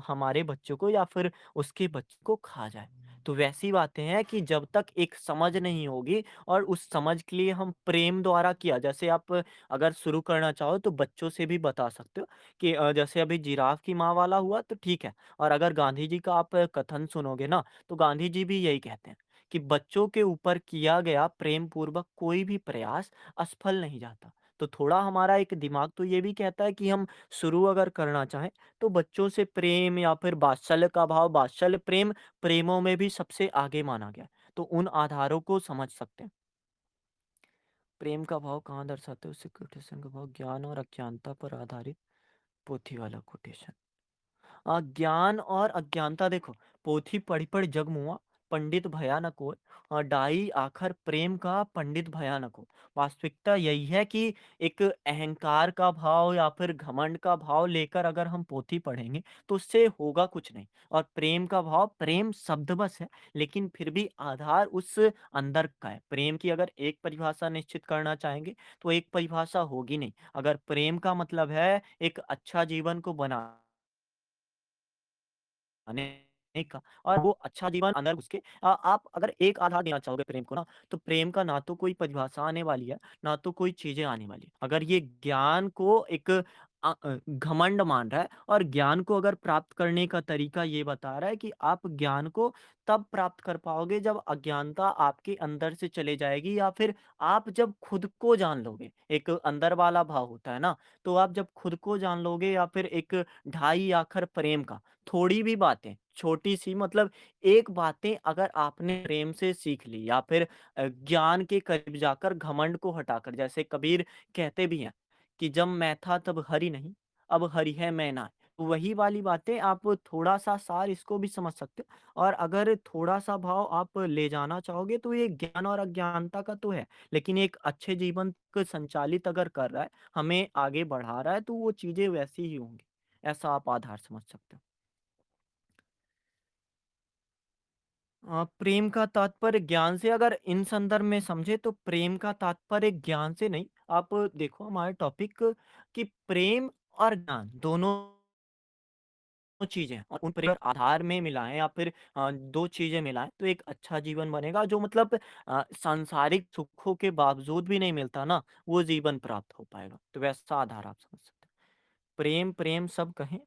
हमारे बच्चों को या फिर उसके बच्चे को खा जाए। तो वैसी बातें हैं कि जब तक एक समझ नहीं होगी और उस समझ के लिए हम प्रेम द्वारा किया जैसे आप अगर शुरू करना चाहो तो बच्चों से भी बता सकते हो कि जैसे अभी जिराफ की माँ वाला हुआ तो ठीक है और अगर गांधी जी का आप कथन सुनोगे ना तो गांधी जी भी यही कहते हैं कि बच्चों के ऊपर किया गया प्रेम पूर्वक कोई भी प्रयास असफल नहीं जाता। तो थोड़ा हमारा एक दिमाग तो ये भी कहता है कि हम शुरू अगर करना चाहें तो बच्चों से प्रेम या फिर वात्सल्य का भाव, वात्सल्य प्रेम प्रेमों में भी सबसे आगे माना गया है। तो उन आधारों को समझ सकते हैं। प्रेम का भाव कहाँ दर्शाते हैं? उसी कोटेशन का भाव ज्ञान और अज्ञानता पर आधारित पोथी वाला कोटेशन। ज्ञान और अज्ञानता देखो, पोथी पढ़ी पढ़ी जग मुआ, पंडित भयानक होए। डाई आखर प्रेम का पंडित भयानक हो। वास्तविकता यही है कि एक अहंकार का भाव या फिर घमंड का भाव लेकर अगर हम पोथी पढ़ेंगे तो उससे होगा कुछ नहीं। और प्रेम का भाव, प्रेम शब्द बस है लेकिन फिर भी आधार उस अंदर का है। प्रेम की अगर एक परिभाषा निश्चित करना चाहेंगे तो एक परिभाषा होगी नहीं। अगर प्रेम का मतलब है एक अच्छा जीवन को बनाने का और वो अच्छा जीवन अंदर घुस के आप अगर एक आधार देना चाहोगे प्रेम को ना, तो प्रेम का ना तो कोई परिभाषा आने वाली है, ना तो कोई चीज़ें आने वाली है। अगर ये ज्ञान को एक घमंड मान रहा है और ज्ञान को अगर प्राप्त करने का तरीका ये बता रहा है कि आप ज्ञान को तब प्राप्त कर पाओगे जब अज्ञानता आपके अंदर से चले जाएगी या फिर आप जब खुद को जान लोगे। एक अंदर वाला भाव होता है ना, तो आप जब खुद को जान लोगे या फिर एक ढाई आखर प्रेम का थोड़ी भी बातें, छोटी-सी मतलब एक बातें अगर आपने प्रेम से सीख ली या फिर ज्ञान के करीब जाकर घमंड को हटाकर जैसे कबीर कहते भी हैं कि जब मैं था तब हरि नहीं, अब हरि है मैं ना। तो वही वाली बातें आप थोड़ा-सा सार इसको भी समझ सकते हो और अगर थोड़ा-सा भाव आप ले जाना चाहोगे तो ये ज्ञान और अज्ञानता का तो है, लेकिन एक अच्छे जीवन को संचालित अगर कर रहा है, हमें आगे बढ़ा रहा है तो वो चीज़ें वैसी ही होंगी। ऐसा आप आधार समझ सकते हो। प्रेम का तात्पर्य ज्ञान से अगर इन संदर्भ में समझे तो प्रेम का तात्पर्य ज्ञान से नहीं। आप देखो हमारे टॉपिक कि प्रेम और ज्ञान दोनों चीजें हैं और उन पर अगर आधार में मिलाएं या फिर दो चीजें मिलाएं तो एक अच्छा जीवन बनेगा जो मतलब सांसारिक सुखों के बावजूद भी नहीं मिलता ना, वो जीवन प्राप्त हो पाएगा। तो वैसा आधार आप समझ सकते हैं। प्रेम प्रेम सब कहें,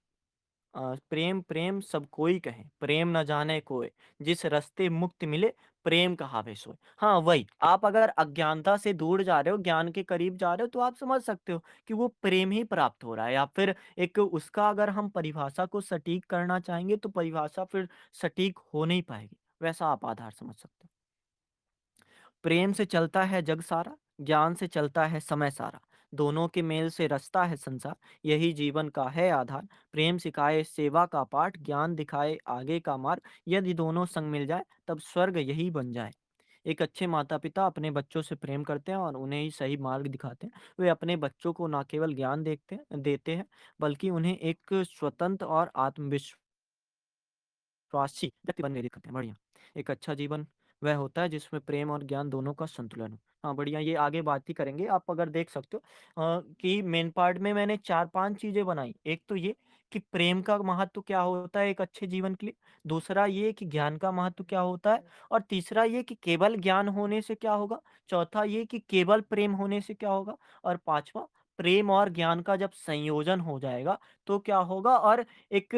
प्रेम प्रेम सब कोई कहे, प्रेम न जाने कोय, जिस रास्ते मुक्ति मिले प्रेम कहाँ पे सोए। हाँ, वही आप अगर अज्ञानता से दूर जा रहे हो, ज्ञान के करीब जा रहे हो, तो आप समझ सकते हो कि वो प्रेम ही प्राप्त हो रहा है, या फिर एक उसका अगर हम परिभाषा को सटीक करना चाहेंगे तो परिभाषा फिर सटीक हो नहीं पाएगी। वैसा आप आधार समझ सकते हो। प्रेम से चलता है जग सारा, ज्ञान से चलता है समय सारा। दोनों के मेल से रचता है संसार, यही जीवन का है आधार। प्रेम सिखाए सेवा का पाठ, ज्ञान दिखाए आगे का मार्ग। यदि दोनों संग मिल जाए तब स्वर्ग यही बन जाए। एक अच्छे माता-पिता अपने बच्चों से प्रेम करते हैं और उन्हें ही सही मार्ग दिखाते हैं। वे अपने बच्चों को ना केवल ज्ञान देते हैं, बल्कि उन्हें एक स्वतंत्र और आत्मविश्वासी व्यक्ति बनने देते हैं। बढ़िया। एक अच्छा जीवन वह होता है जिसमें प्रेम और ज्ञान दोनों का संतुलन हो। हाँ, बढ़िया, ये आगे बात ही करेंगे। आप अगर देख सकते हो कि मेन पार्ट में मैंने 4-5 चीज़ें बनाई। एक तो ये कि प्रेम का महत्व क्या होता है एक अच्छे जीवन के लिए, दूसरा ये कि ज्ञान का महत्व क्या होता है, और तीसरा ये कि केवल ज्ञान होने से क्या होगा, चौथा ये कि केवल प्रेम होने से क्या होगा, और पाँचवाँ प्रेम और ज्ञान का जब संयोजन हो जाएगा तो क्या होगा। और एक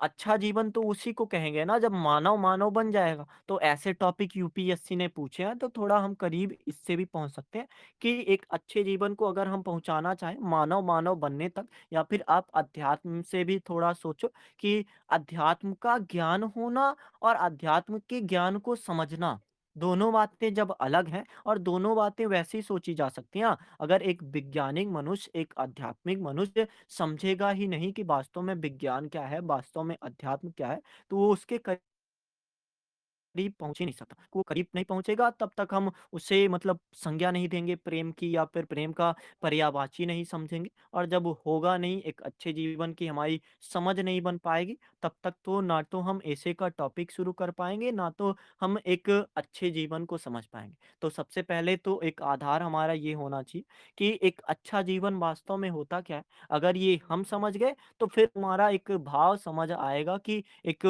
अच्छा जीवन तो उसी को कहेंगे ना जब मानव मानव बन जाएगा। तो ऐसे टॉपिक यूपीएससी ने पूछे हैं तो थोड़ा हम करीब इससे भी पहुंच सकते हैं कि एक अच्छे जीवन को अगर हम पहुंचाना चाहें मानव मानव बनने तक, या फिर आप अध्यात्म से भी थोड़ा सोचो कि अध्यात्म का ज्ञान होना और अध्यात्म के ज्ञान को समझना, दोनों बातें जब अलग हैं और दोनों बातें वैसे ही सोची जा सकती हैं। हाँ, अगर एक वैज्ञानिक मनुष्य एक आध्यात्मिक मनुष्य समझेगा ही नहीं कि वास्तव में विज्ञान क्या है, वास्तव में अध्यात्म क्या है, तो वो उसके करीब पहुँच ही नहीं सकता। वो करीब नहीं पहुँचेगा तब तक हम उसे मतलब संज्ञा नहीं देंगे प्रेम की, या फिर प्रेम का पर्यायवाची नहीं समझेंगे, और जब होगा नहीं एक अच्छे जीवन की हमारी समझ नहीं बन पाएगी, तब तक तो ना तो हम ऐसे का टॉपिक शुरू कर पाएँगे, ना तो हम एक अच्छे जीवन को समझ पाएँगे। तो सबसे पहले तो एक आधार हमारा ये होना चाहिए कि एक अच्छा जीवन वास्तव में होता क्या है? अगर ये हम समझ गए तो फिर हमारा एक भाव समझ आएगा कि एक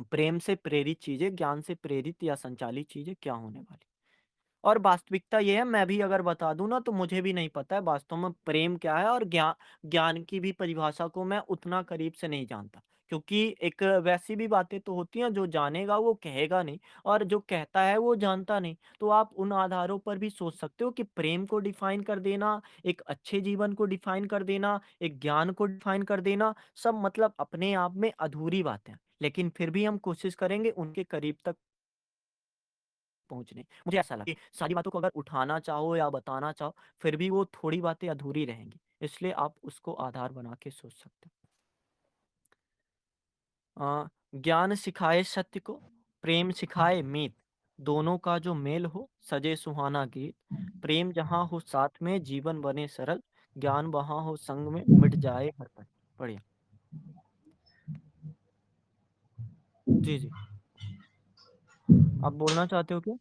प्रेम से प्रेरित चीज़ें, ज्ञान से प्रेरित या संचालित चीज़ें क्या होने वाली। और वास्तविकता ये है, मैं भी अगर बता दूँ ना तो मुझे भी नहीं पता है वास्तव में प्रेम क्या है, और ज्ञान की भी परिभाषा को मैं उतना करीब से नहीं जानता। क्योंकि एक वैसी भी बातें तो होती हैं जो जानेगा वो कहेगा नहीं, और जो कहता है वो जानता नहीं। तो आप उन आधारों पर भी सोच सकते हो कि प्रेम को डिफ़ाइन कर देना, एक अच्छे जीवन को डिफ़ाइन कर देना, एक ज्ञान को डिफ़ाइन कर देना, सब मतलब अपने आप में अधूरी बातें हैं। लेकिन फिर भी हम कोशिश करेंगे उनके करीब तक पहुँचने। मुझे ऐसा लगता है कि सारी बातों को अगर उठाना चाहो या बताना चाहो, फिर भी वो थोड़ी बातें अधूरी रहेंगी। इसलिए आप उसको आधार बना के सोच सकते हो। ज्ञान सिखाए सत्य को, प्रेम सिखाए मीत, दोनों का जो मेल हो सजे सुहाना गीत। प्रेम जहाँ हो साथ में जीवन बने सरल, ज्ञान वहाँ हो संग में मिट जाए हर पल। बढ़िया। जी, जी। आप बोलना चाहते हो क्या?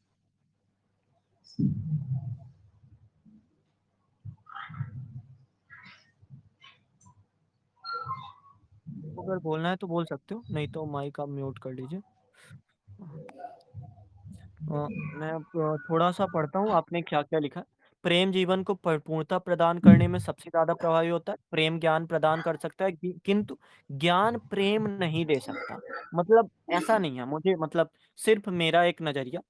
अगर बोलना है तो बोल सकते हो, नहीं तो माइक आप म्यूट कर लीजिए। मैं थोड़ा-सा पढ़ता हूँ, आपने क्या-क्या लिखा है। प्रेम जीवन को पूर्णता प्रदान करने में सबसे ज़्यादा प्रभावी होता है। प्रेम ज्ञान प्रदान कर सकता है किंतु ज्ञान प्रेम नहीं दे सकता। मतलब ऐसा नहीं है, मुझे मतलब सिर्फ़ मेरा एक नज़रिया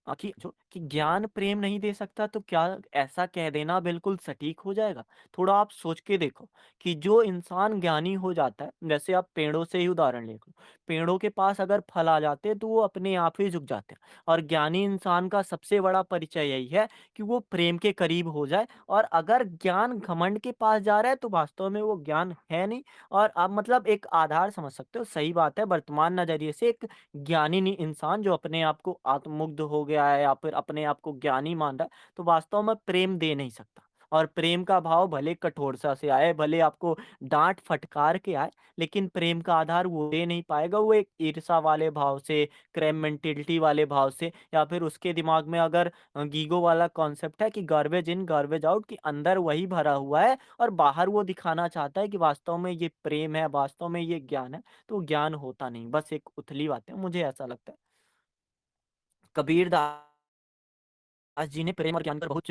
कि ज्ञान प्रेम नहीं दे सकता तो क्या ऐसा कह देना बिल्कुल सटीक हो जाएगा? थोड़ा आप सोच के देखो कि जो इंसान ज्ञानी हो जाता है, जैसे आप पेड़ों से ही उदाहरण ले लो। पेड़ों के पास अगर फल आ जाते हैं तो वो अपने आप ही झुक जाते हैं, और ज्ञानी इंसान का सबसे बड़ा परिचय यही है कि वो प्रेम के करीब हो जाए। और अगर ज्ञान घमंड के पास जा रहा है तो वास्तव में वो ज्ञान है नहीं। और आप मतलब एक आधार समझ सकते हो, सही बात है, वर्तमान नज़रिए से एक ज्ञानी नहीं इंसान जो अपने आप को आत्ममुग्ध हो गया है या फिर अपने आप को ज्ञानी मान रहा है, तो वास्तव में प्रेम दे नहीं सकता। और प्रेम का भाव भले कठोरता से आए, भले आपको डाँट फटकार के आए, लेकिन प्रेम का आधार वो दे नहीं पाएगा। वो एक ईर्ष्या वाले भाव से, क्रैम मेंटालिटी वाले भाव से, या फिर उसके दिमाग में अगर गीगो वाला कॉन्सेप्ट है कि गार्बेज इन गार्बेज आउट, कि अंदर वही भरा हुआ है और बाहर वो दिखाना चाहता है कि वास्तव में ये प्रेम है, वास्तव में ये ज्ञान है। तो ज्ञान होता नहीं, बस एक उथली बात है, मुझे ऐसा लगता है। कबीर दास जी ने प्रेम और ज्ञान पर बहुत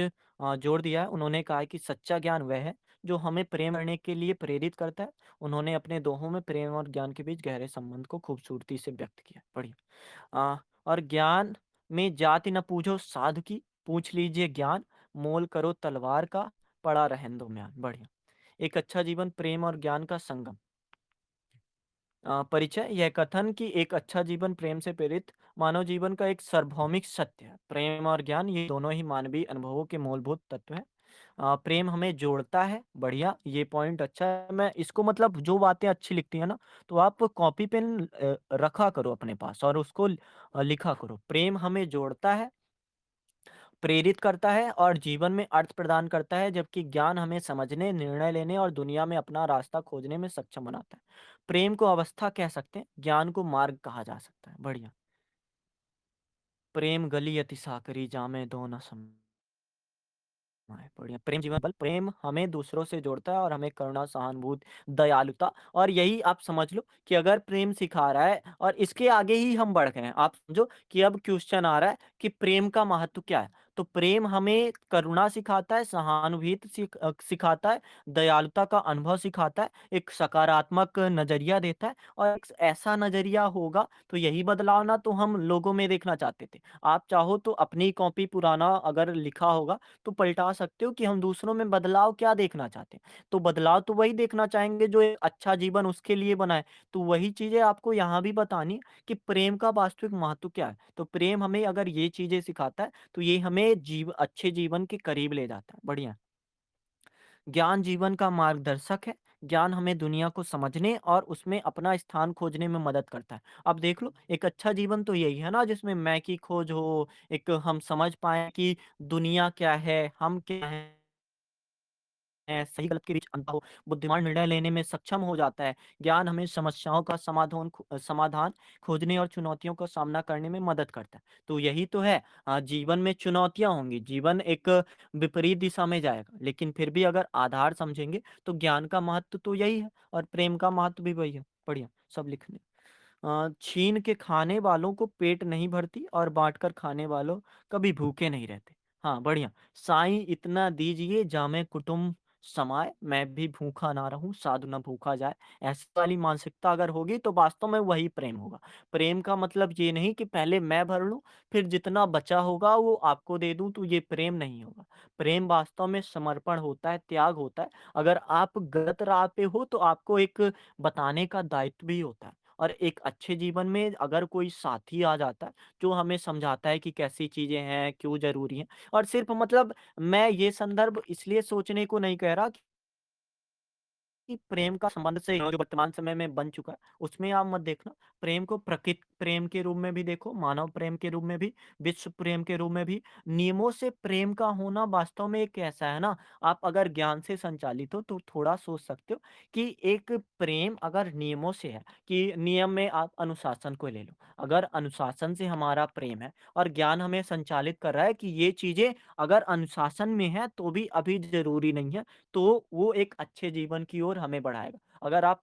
जोर दिया है। उन्होंने कहा है कि सच्चा ज्ञान वह है जो हमें प्रेम करने के लिए प्रेरित करता है। उन्होंने अपने दोहों में प्रेम और ज्ञान के बीच गहरे संबंध को खूबसूरती से व्यक्त किया। बढ़िया। और ज्ञान में जाति न पूछो साधु की, पूछ लीजिए ज्ञान, मोल करो तलवार का, पड़ा रहने दो म्यान। बढ़िया। एक अच्छा जीवन प्रेम और ज्ञान का संगम। परिचय। यह कथन कि एक अच्छा जीवन प्रेम से प्रेरित मानव जीवन का एक सार्वभौमिक सत्य है। प्रेम और ज्ञान ये दोनों ही मानवीय अनुभवों के मूलभूत तत्व हैं। प्रेम हमें जोड़ता है। बढ़िया, ये पॉइंट अच्छा है। मैं इसको मतलब जो बातें अच्छी लिखती है ना, तो आप कॉपी पेन रखा करो अपने पास और उसको लिखा करो। प्रेम हमें जोड़ता है, प्रेरित करता है और जीवन में अर्थ प्रदान करता है, जबकि ज्ञान हमें समझने, निर्णय लेने और दुनिया में अपना रास्ता खोजने में सक्षम बनाता है। प्रेम को अवस्था कह सकते हैं, ज्ञान को मार्ग कहा जा सकता है। बढ़िया। प्रेम गली अति साकरी, जामे दो न सम। हाँ, बढ़िया। प्रेम जीवन बल। प्रेम हमें दूसरों से जोड़ता है और हमें करुणा, सहानुभूति, दयालुता, और यही आप समझ लो कि अगर प्रेम सिखा रहा है और इसके आगे ही हम बढ़ गए हैं, आप समझो कि अब क्वेश्चन आ रहा है कि प्रेम का महत्व क्या है। तो प्रेम हमें करुणा सिखाता है, सहानुभूति सिखाता है, दयालुता का अनुभव सिखाता है, एक सकारात्मक नजरिया देता है, और एक ऐसा नजरिया होगा तो यही बदलाव ना तो हम लोगों में देखना चाहते थे। आप चाहो तो अपनी कॉपी पुराना अगर लिखा होगा तो पलटा सकते हो कि हम दूसरों में बदलाव क्या देखना चाहते हैं। तो बदलाव तो वही देखना चाहेंगे जो एक अच्छा जीवन उसके लिए बनाए। तो वही चीज़ें आपको यहाँ भी बतानी है कि प्रेम का वास्तविक महत्व क्या है। तो प्रेम हमें अगर ये चीज़ें सिखाता है तो ये हमें अच्छे जीवन के करीब ले जाता है। बढ़िया। ज्ञान जीवन का मार्गदर्शक है। ज्ञान हमें दुनिया को समझने और उसमें अपना स्थान खोजने में मदद करता है। अब देख लो, एक अच्छा जीवन तो यही है ना जिसमें मैं की खोज हो, एक हम समझ पाएँ कि दुनिया क्या है, हम क्या हैं, सही गलत के बीच अंतर हो, बुद्धिमान निर्णय लेने में सक्षम हो जाता है। ज्ञान हमें समस्याओं का समाधान खोजने और चुनौतियों का सामना करने में मदद करता है। तो यही तो है, जीवन में चुनौतियाँ होंगी, जीवन एक विपरीत दिशा में जाएगा, लेकिन फिर भी अगर आधार समझेंगे तो ज्ञान का महत्व तो यही है और प्रेम का महत्व भी वही है। बढ़िया, सब लिख लें। छीन के खाने वालों को पेट नहीं भरती और बाँट कर खाने वालों कभी भूखे नहीं रहते। हाँ, बढ़िया। साईं इतना दीजिए जामे कुटुम्ब समाए, मैं भी भूखा ना रहूँ, साधु ना भूखा जाए। ऐसी वाली मानसिकता अगर होगी तो वास्तव में वही प्रेम होगा। प्रेम का मतलब ये नहीं कि पहले मैं भर लूँ, फिर जितना बचा होगा वो आपको दे दूँ, तो ये प्रेम नहीं होगा। प्रेम वास्तव में समर्पण होता है, त्याग होता है। अगर आप गलत राह पे हो तो आपको एक बताने का दायित्व भी होता है। और एक अच्छे जीवन में अगर कोई साथी आ जाता है, जो हमें समझाता है कि कैसी चीज़ें हैं, क्यों ज़रूरी हैं, और सिर्फ़ मतलब मैं ये संदर्भ इसलिए सोचने को नहीं कह रहा कि प्रेम का संबंध से जो वर्तमान समय में बन चुका है, उसमें आप मत देखना। प्रेम को प्रकृति प्रेम के रूप में भी देखो, मानव प्रेम के रूप में भी, विश्व प्रेम के रूप में भी। नियमों से प्रेम का होना वास्तव में एक ऐसा है ना, आप अगर ज्ञान से संचालित हो तो थोड़ा सोच सकते हो कि एक प्रेम अगर नियमों से है, कि नियम में आप अनुशासन को ले लो। अगर अनुशासन से हमारा प्रेम है और ज्ञान हमें संचालित कर रहा है कि ये चीज़ें अगर अनुशासन में है तो भी अभी ज़रूरी नहीं है, तो वो एक अच्छे जीवन की ओर हमें बढ़ाएगा। अगर आप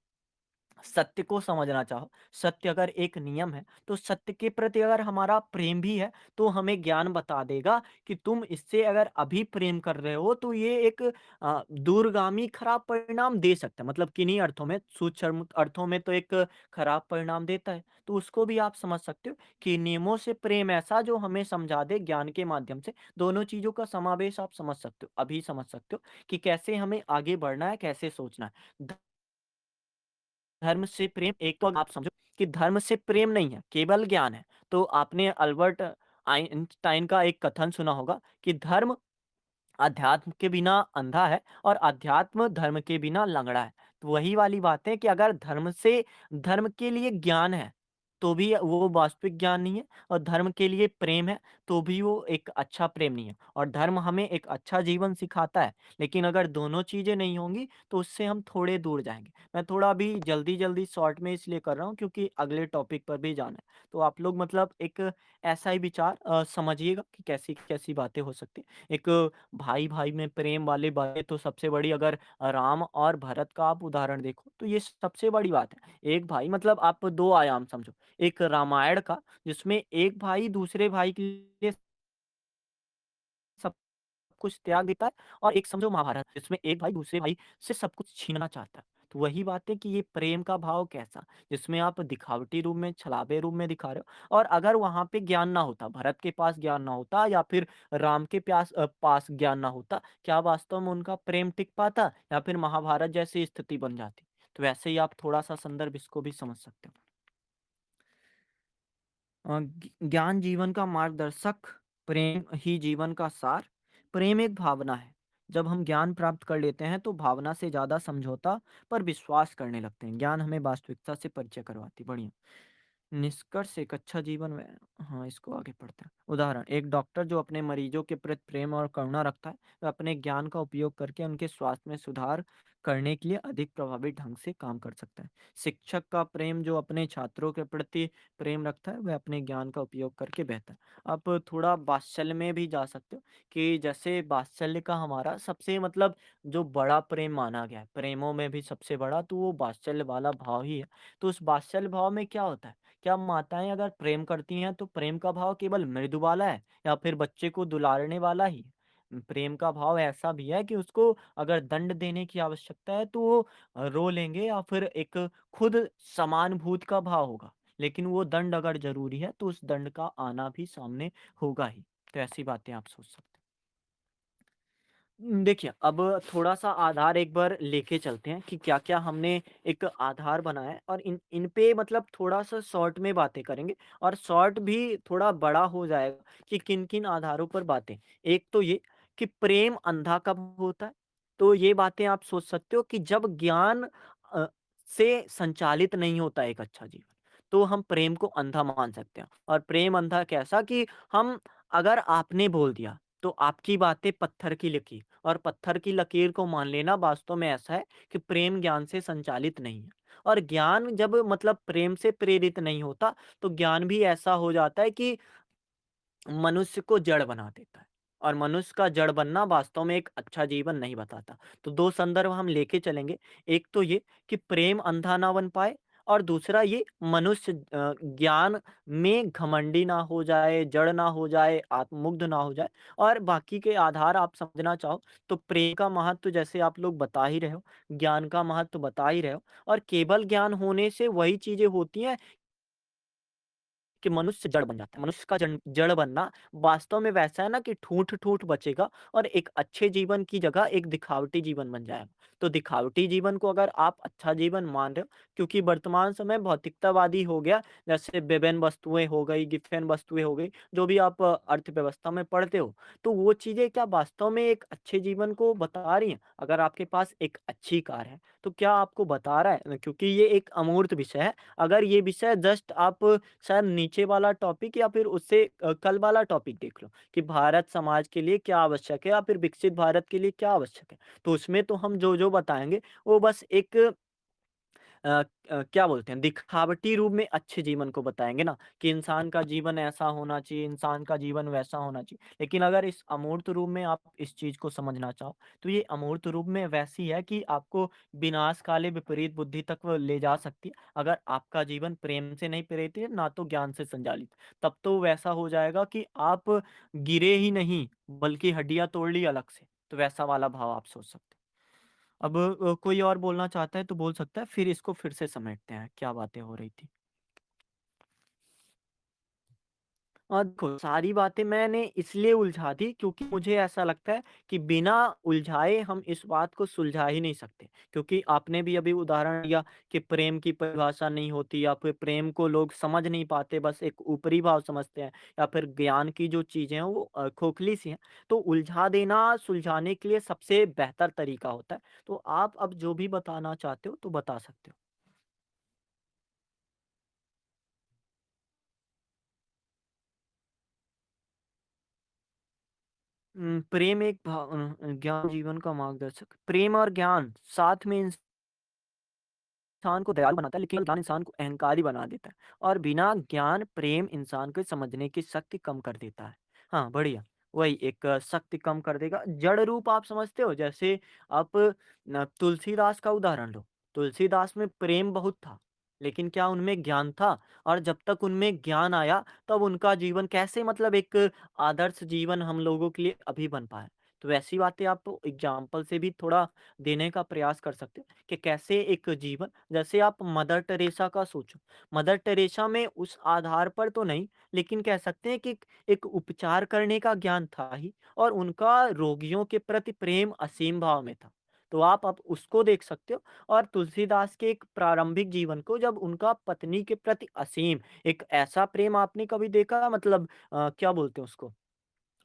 सत्य को समझना चाहो, सत्य अगर एक नियम है, तो सत्य के प्रति अगर हमारा प्रेम भी है, तो हमें ज्ञान बता देगा कि तुम इससे अगर अभी प्रेम कर रहे हो, तो ये एक दूरगामी खराब परिणाम दे सकता है। मतलब किन्हीं अर्थों में, सूक्ष्म अर्थों में तो एक खराब परिणाम देता है। तो उसको भी आप समझ सकते हो कि नियमों से प्रेम ऐसा जो हमें समझा दे ज्ञान के माध्यम से, दोनों चीज़ों का समावेश आप समझ सकते हो। अभी समझ सकते हो कि कैसे हमें आगे बढ़ना है, कैसे सोचना है। धर्म से प्रेम, एक तो आप समझो कि धर्म से प्रेम नहीं है, केवल ज्ञान है। तो आपने अल्बर्ट आइंस्टाइन का एक कथन सुना होगा कि धर्म अध्यात्म के बिना अंधा है और अध्यात्म धर्म के बिना लंगड़ा है। तो वही वाली बात है कि अगर धर्म के लिए ज्ञान है, तो भी वो वास्तविक ज्ञान नहीं है, और धर्म के लिए प्रेम है, तो भी वो एक अच्छा प्रेम नहीं है। और धर्म हमें एक अच्छा जीवन सिखाता है, लेकिन अगर दोनों चीज़ें नहीं होंगी, तो उससे हम थोड़े दूर जाएँगे। मैं थोड़ा अभी जल्दी-जल्दी शॉर्ट में इसलिए कर रहा हूँ क्योंकि अगले टॉपिक पर भी जाना है। तो आप लोग मतलब एक ऐसा ही विचार समझिएगा कि कैसी-कैसी बातें हो सकती हैं। एक भाई-भाई में प्रेम वाली बातें तो सबसे बड़ी, अगर राम और भरत का आप उदाहरण देखो, तो ये सबसे बड़ी बात है। एक भाई मतलब आप 2 आयाम समझो। एक रामायण का जिसमें एक भाई दूसरे भाई के लिए सब कुछ त्याग देता है और एक समझो महाभारत जिसमें एक भाई दूसरे भाई से सब कुछ छीनना चाहता है। तो वही बात है कि ये प्रेम का भाव कैसा, जिसमें आप दिखावटी रूप में, छलावे रूप में दिखा रहे हो और अगर वहाँ पे ज्ञान ना होता, भरत के पास ज्ञान ना होता या फिर राम के पास ज्ञान ना होता, क्या वास्तव में उनका प्रेम टिक पाता या फिर महाभारत जैसी स्थिति बन जाती? तो वैसे ही आप थोड़ा-सा संदर्भ इसको भी समझ सकते हो। ज्ञान जीवन का मार्गदर्शक, प्रेम ही जीवन का सार। प्रेम एक भावना है। जब हम ज्ञान प्राप्त कर लेते हैं तो भावना से ज़्यादा समझौता पर विश्वास करने लगते हैं। ज्ञान हमें वास्तविकता से परिचय करवाती। बढ़िया। निष्कर्ष एक अच्छा जीवन में। हाँ, इसको आगे पढ़ते हैं। उदाहरण, एक डॉक्टर जो अपने मरीजों के प्रति प्रेम और करुणा रखता है, वह अपने ज्ञान का उपयोग करके उनके स्वास्थ्य में सुधार करने के लिए अधिक प्रभावी ढंग से काम कर सकता है। शिक्षक का प्रेम जो अपने छात्रों के प्रति प्रेम रखता है, वह अपने ज्ञान का उपयोग करके बेहतर। आप थोड़ा वात्सल्य में भी जा सकते हो कि जैसे वात्सल्य का हमारा सबसे मतलब जो बड़ा प्रेम माना गया है, प्रेमों में भी सबसे बड़ा तो वो वात्सल्य वाला भाव ही है। तो उस वात्सल्य भाव में क्या होता है? क्या माताएँ अगर प्रेम करती हैं तो प्रेम का भाव केवल मृदु वाला है या फिर बच्चे को दुलारने वाला ही है? प्रेम का भाव ऐसा भी है कि उसको अगर दंड देने की आवश्यकता है तो वो रो लेंगे या फिर एक खुद समानुभूति का भाव होगा। लेकिन वो दंड अगर ज़रूरी है तो उस दंड का आना भी सामने होगा ही। तो ऐसी बातें आप सोच सकते हैं। देखिए, अब थोड़ा-सा आधार एक बार लेके चलते हैं कि क्या-क्या हमने एक आधार बनाया है और इन इन पे मतलब थोड़ा-सा शॉर्ट में बातें करेंगे और शॉर्ट भी थोड़ा बड़ा हो जाएगा कि किन-किन आधारों पर बातें। एक तो ये कि प्रेम अंधा कब होता है? तो ये बातें आप सोच सकते हो कि जब ज्ञान अ, से संचालित नहीं होता एक अच्छा जीवन, तो हम प्रेम को अंधा मान सकते हैं। और प्रेम अंधा कैसा कि हम अगर आपने बोल दिया तो आपकी बातें पत्थर की लकीर और पत्थर की लकीर को मान लेना वास्तव में ऐसा है कि प्रेम ज्ञान से संचालित नहीं है। और ज्ञान जब मतलब प्रेम से प्रेरित नहीं होता, तो ज्ञान भी ऐसा हो जाता है कि मनुष्य को जड़ बना देता है और मनुष्य का जड़ बनना वास्तव में एक अच्छा जीवन नहीं बताता। तो 2 संदर्भ हम लेके चलेंगे। एक तो ये कि प्रेम अंधा ना बन पाए और दूसरा ये मनुष्य ज्ञान में घमंडी ना हो जाए, जड़ ना हो जाए, आत्ममुग्ध ना हो जाए और बाकी के आधार आप समझना चाहो तो प्रेम का महत्व जैसे आप लोग बता ही रहे हो, ज्ञान का महत्व बता ही रहे हो और केवल ज्ञान होने से वही चीज़ें होती हैं कि मनुष्य जड़ बन जाता है। मनुष्य का जड़ बनना वास्तव में वैसा है ना कि ठूँठ-ठूँठ बचेगा और एक अच्छे जीवन की जगह एक दिखावटी जीवन बन जाएगा। तो दिखावटी जीवन को अगर आप अच्छा जीवन मान रहे हो क्योंकि वर्तमान समय भौतिकतावादी हो गया, जैसे विभिन्न वस्तुएँ हो गई, गिफेन वस्तुएँ हो गई, जो भी आप अर्थव्यवस्था में पढ़ते हो, तो वो चीज़ें क्या वास्तव में एक अच्छे जीवन को बता रही हैं? अगर आपके पास एक अच्छी कार है, तो क्या आपको बता रहा है? क्योंकि ये एक अमूर्त विषय है, अगर ये विषय जस्ट आप शायद नीचे वाला टॉपिक या फिर उससे कल वाला टॉपिक देख लो कि भारत समाज के लिए क्या आवश्यक है या फिर विकसित भारत के लिए क्या आवश्यक है। तो उसमें तो हम जो-जो बताएँगे वो बस एक क्या बोलते हैं दिखावटी रूप में अच्छे जीवन को बताएँगे ना कि इंसान का जीवन ऐसा होना चाहिए, इंसान का जीवन वैसा होना चाहिए। लेकिन अगर इस अमूर्त रूप में आप इस चीज़ को समझना चाहो, तो ये अमूर्त रूप में वैसी है कि आपको विनाश काले विपरीत बुद्धि तक वो ले जा सकती है। अगर आपका जीवन प्रेम से नहीं प्रेरित है, ना तो ज्ञान से संचालित। तब तो वैसा हो जाएगा कि आप गिरे ही नहीं, बल्कि हड्डियाँ तोड़ ली अलग से। तो वैसा वाला भाव आप सोच सकते हो। अब कोई और बोलना चाहता है तो बोल सकता है, फिर इसको फिर से समेटते हैं, क्या बातें हो रही थी। देखो सारी बातें मैंने इसलिए उलझा दी क्योंकि मुझे ऐसा लगता है कि बिना उलझाए हम इस बात को सुलझा ही नहीं सकते। क्योंकि आपने भी अभी उदाहरण दिया कि प्रेम की परिभाषा नहीं होती या फिर प्रेम को लोग समझ नहीं पाते, बस एक ऊपरी भाव समझते हैं या फिर ज्ञान की जो चीज़ें हैं वो खोखली-सी हैं। तो उलझा देना सुलझाने के लिए सबसे बेहतर तरीका होता है। तो आप अब जो भी बताना चाहते हो तो बता सकते हो। प्रेम एक ज्ञान जीवन का मार्गदर्शक। प्रेम और ज्ञान साथ में इंसान को दयालु बनाता है, लेकिन ज्ञान इंसान को अहंकारी बना देता है और बिना ज्ञान प्रेम इंसान को समझने की शक्ति कम कर देता है। हाँ, बढ़िया। वही एक शक्ति कम कर देगा। जड़ रूप आप समझते हो? जैसे आप तुलसीदास का उदाहरण लो। तुलसीदास में प्रेम बहुत था, लेकिन क्या उनमें ज्ञान था? और जब तक उनमें ज्ञान आया, तब उनका जीवन कैसे मतलब एक आदर्श जीवन हम लोगों के लिए अभी बन पाया। तो वैसी बातें आप एग्ज़ाम्पल से भी थोड़ा देने का प्रयास कर सकते हो कि कैसे एक जीवन जैसे आप मदर टेरेसा का सोचो। मदर टेरेसा में उस आधार पर तो नहीं, लेकिन कह सकते हैं कि एक उपचार करने का ज्ञान था ही और उनका रोगियों के प्रति प्रेम असीम भाव में था। तो आप उसको देख सकते हो और तुलसीदास के एक प्रारंभिक जीवन को जब उनका पत्नी के प्रति असीम एक ऐसा प्रेम आपने कभी देखा मतलब क्या बोलते हैं उसको?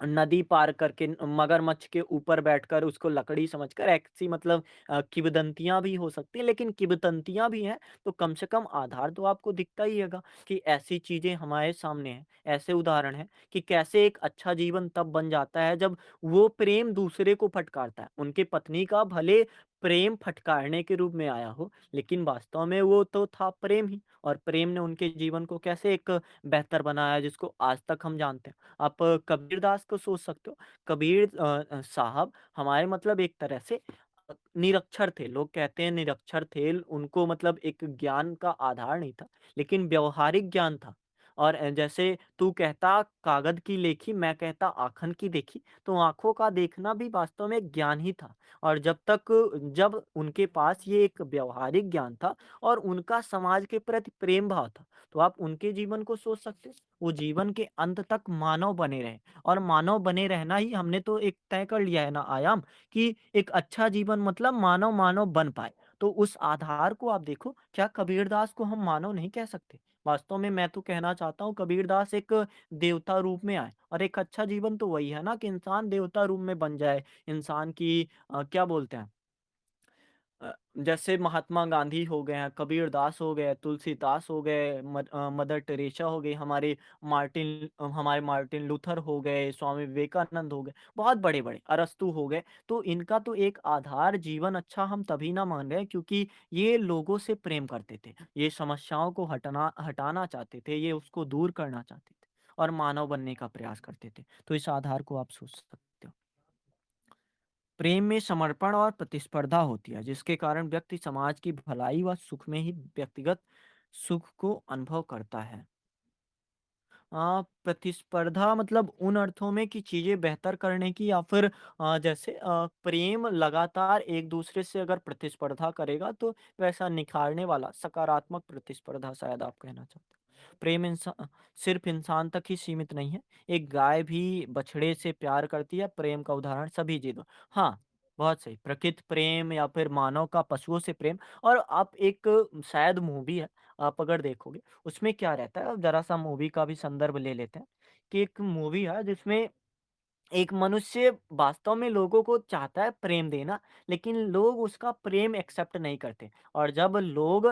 नदी पार करके मगरमच्छ के ऊपर बैठकर उसको लकड़ी समझकर ऐसी मतलब किंवदंतियाँ भी हो सकती हैं, लेकिन किंवदंतियाँ भी हैं, तो कम से कम आधार तो आपको दिखता ही होगा कि ऐसी चीज़ें हमारे सामने हैं। ऐसे उदाहरण हैं कि कैसे एक अच्छा जीवन तब बन जाता है जब वो प्रेम दूसरे को फटकारता है। उनकी पत्नी का भले प्रेम फटकारने के रूप में आया हो, लेकिन वास्तव में वो तो था प्रेम ही और प्रेम ने उनके जीवन को कैसे एक बेहतर बनाया जिसको आज तक हम जानते हैं। आप कबीरदास को सोच सकते हो। कबीर साहब हमारे मतलब एक तरह से निरक्षर थे। लोग कहते हैं निरक्षर थे, उनको मतलब एक ज्ञान का आधार नहीं था, लेकिन व्यावहारिक ज्ञान था। और जैसे तू कहता कागज़ की लेखी, मैं कहता आँखन की देखी, तो आँखों का देखना भी वास्तव में ज्ञान ही था। और जब उनके पास ये एक व्यावहारिक ज्ञान था और उनका समाज के प्रति प्रेम भाव था, तो आप उनके जीवन को सोच सकते हो। वो जीवन के अंत तक मानव बने रहे और मानव बने रहना ही हमने तो एक तय कर लिया है ना आयाम कि एक अच्छा जीवन मतलब मानव मानव बन पाए। तो उस आधार को आप देखो, क्या कबीरदास को हम मानव नहीं कह सकते? वास्तव में मैं तो कहना चाहता हूँ कबीरदास एक देवता रूप में आए और एक अच्छा जीवन तो वही है ना कि इंसान देवता रूप में बन जाए। इंसान की क्या बोलते हैं अ, जैसे महात्मा गांधी हो गए हैं, कबीरदास हो गए, तुलसीदास हो गए, मदर टेरेसा हो गई, हमारे मार्टिन लूथर हो गए, स्वामी विवेकानंद हो गए, बहुत बड़े-बड़े, अरस्तू हो गए। तो इनका तो एक आधार जीवन अच्छा हम तभी ना मान रहे हैं क्योंकि ये लोगों से प्रेम करते थे। ये समस्याओं को हटाना चाहते थे, ये उसको दूर करना चाहते थे और मानव बनने का प्रयास करते थे। तो इस आधार को आप सोच सकते हो। प्रेम में समर्पण और प्रतिस्पर्धा होती है जिसके कारण व्यक्ति समाज की भलाई व सुख में ही व्यक्तिगत सुख को अनुभव करता है। प्रतिस्पर्धा मतलब उन अर्थों में कि चीजें बेहतर करने की या फिर जैसे प्रेम लगातार एक दूसरे से अगर प्रतिस्पर्धा करेगा तो वैसा निखारने वाला सकारात्मक प्रतिस्पर्धा शायद आप कहना चाहते हो। सिर्फ इंसान तक ही सीमित नहीं है। एक गाय भी बछड़े से प्यार करती है। प्रेम का उदाहरण सभी जीव। हाँ, बहुत सही। प्रकृति प्रेम या फिर मानव का पशुओं से प्रेम। और आप एक शायद मूवी है, आप अगर देखोगे उसमें क्या रहता है, अब ज़रा-सा मूवी का भी संदर्भ ले लेते हैं, कि एक मूवी है जिसमें एक मनुष्य वास्तव में लोगों को चाहता है प्रेम देना, लेकिन लोग उसका प्रेम एक्सेप्ट नहीं करते और जब लोग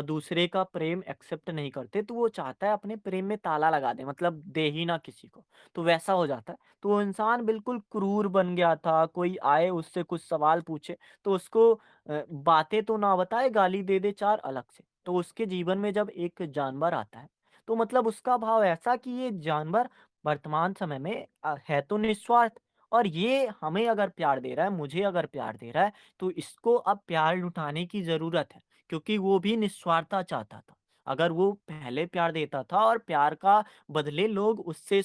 दूसरे का प्रेम एक्सेप्ट नहीं करते, तो वो चाहता है अपने प्रेम में ताला लगा दे, मतलब दे ही ना किसी को, तो वैसा हो जाता है। तो वो इंसान बिल्कुल क्रूर बन गया था, कोई आए उससे कुछ सवाल पूछे, तो उसको बातें तो ना बताए, गाली दे दे 4 अलग से। तो उसके जीवन में जब एक जानवर आता है, तो मतलब उसका भाव ऐसा कि ये जानवर वर्तमान समय में है तो निस्वार्थ और ये हमें अगर प्यार दे रहा है, मुझे अगर प्यार दे रहा है, तो इसको अब प्यार लुटाने की ज़रूरत है, क्योंकि वो भी निस्वार्थता चाहता था। अगर वो पहले प्यार देता था और प्यार का बदले लोग उससे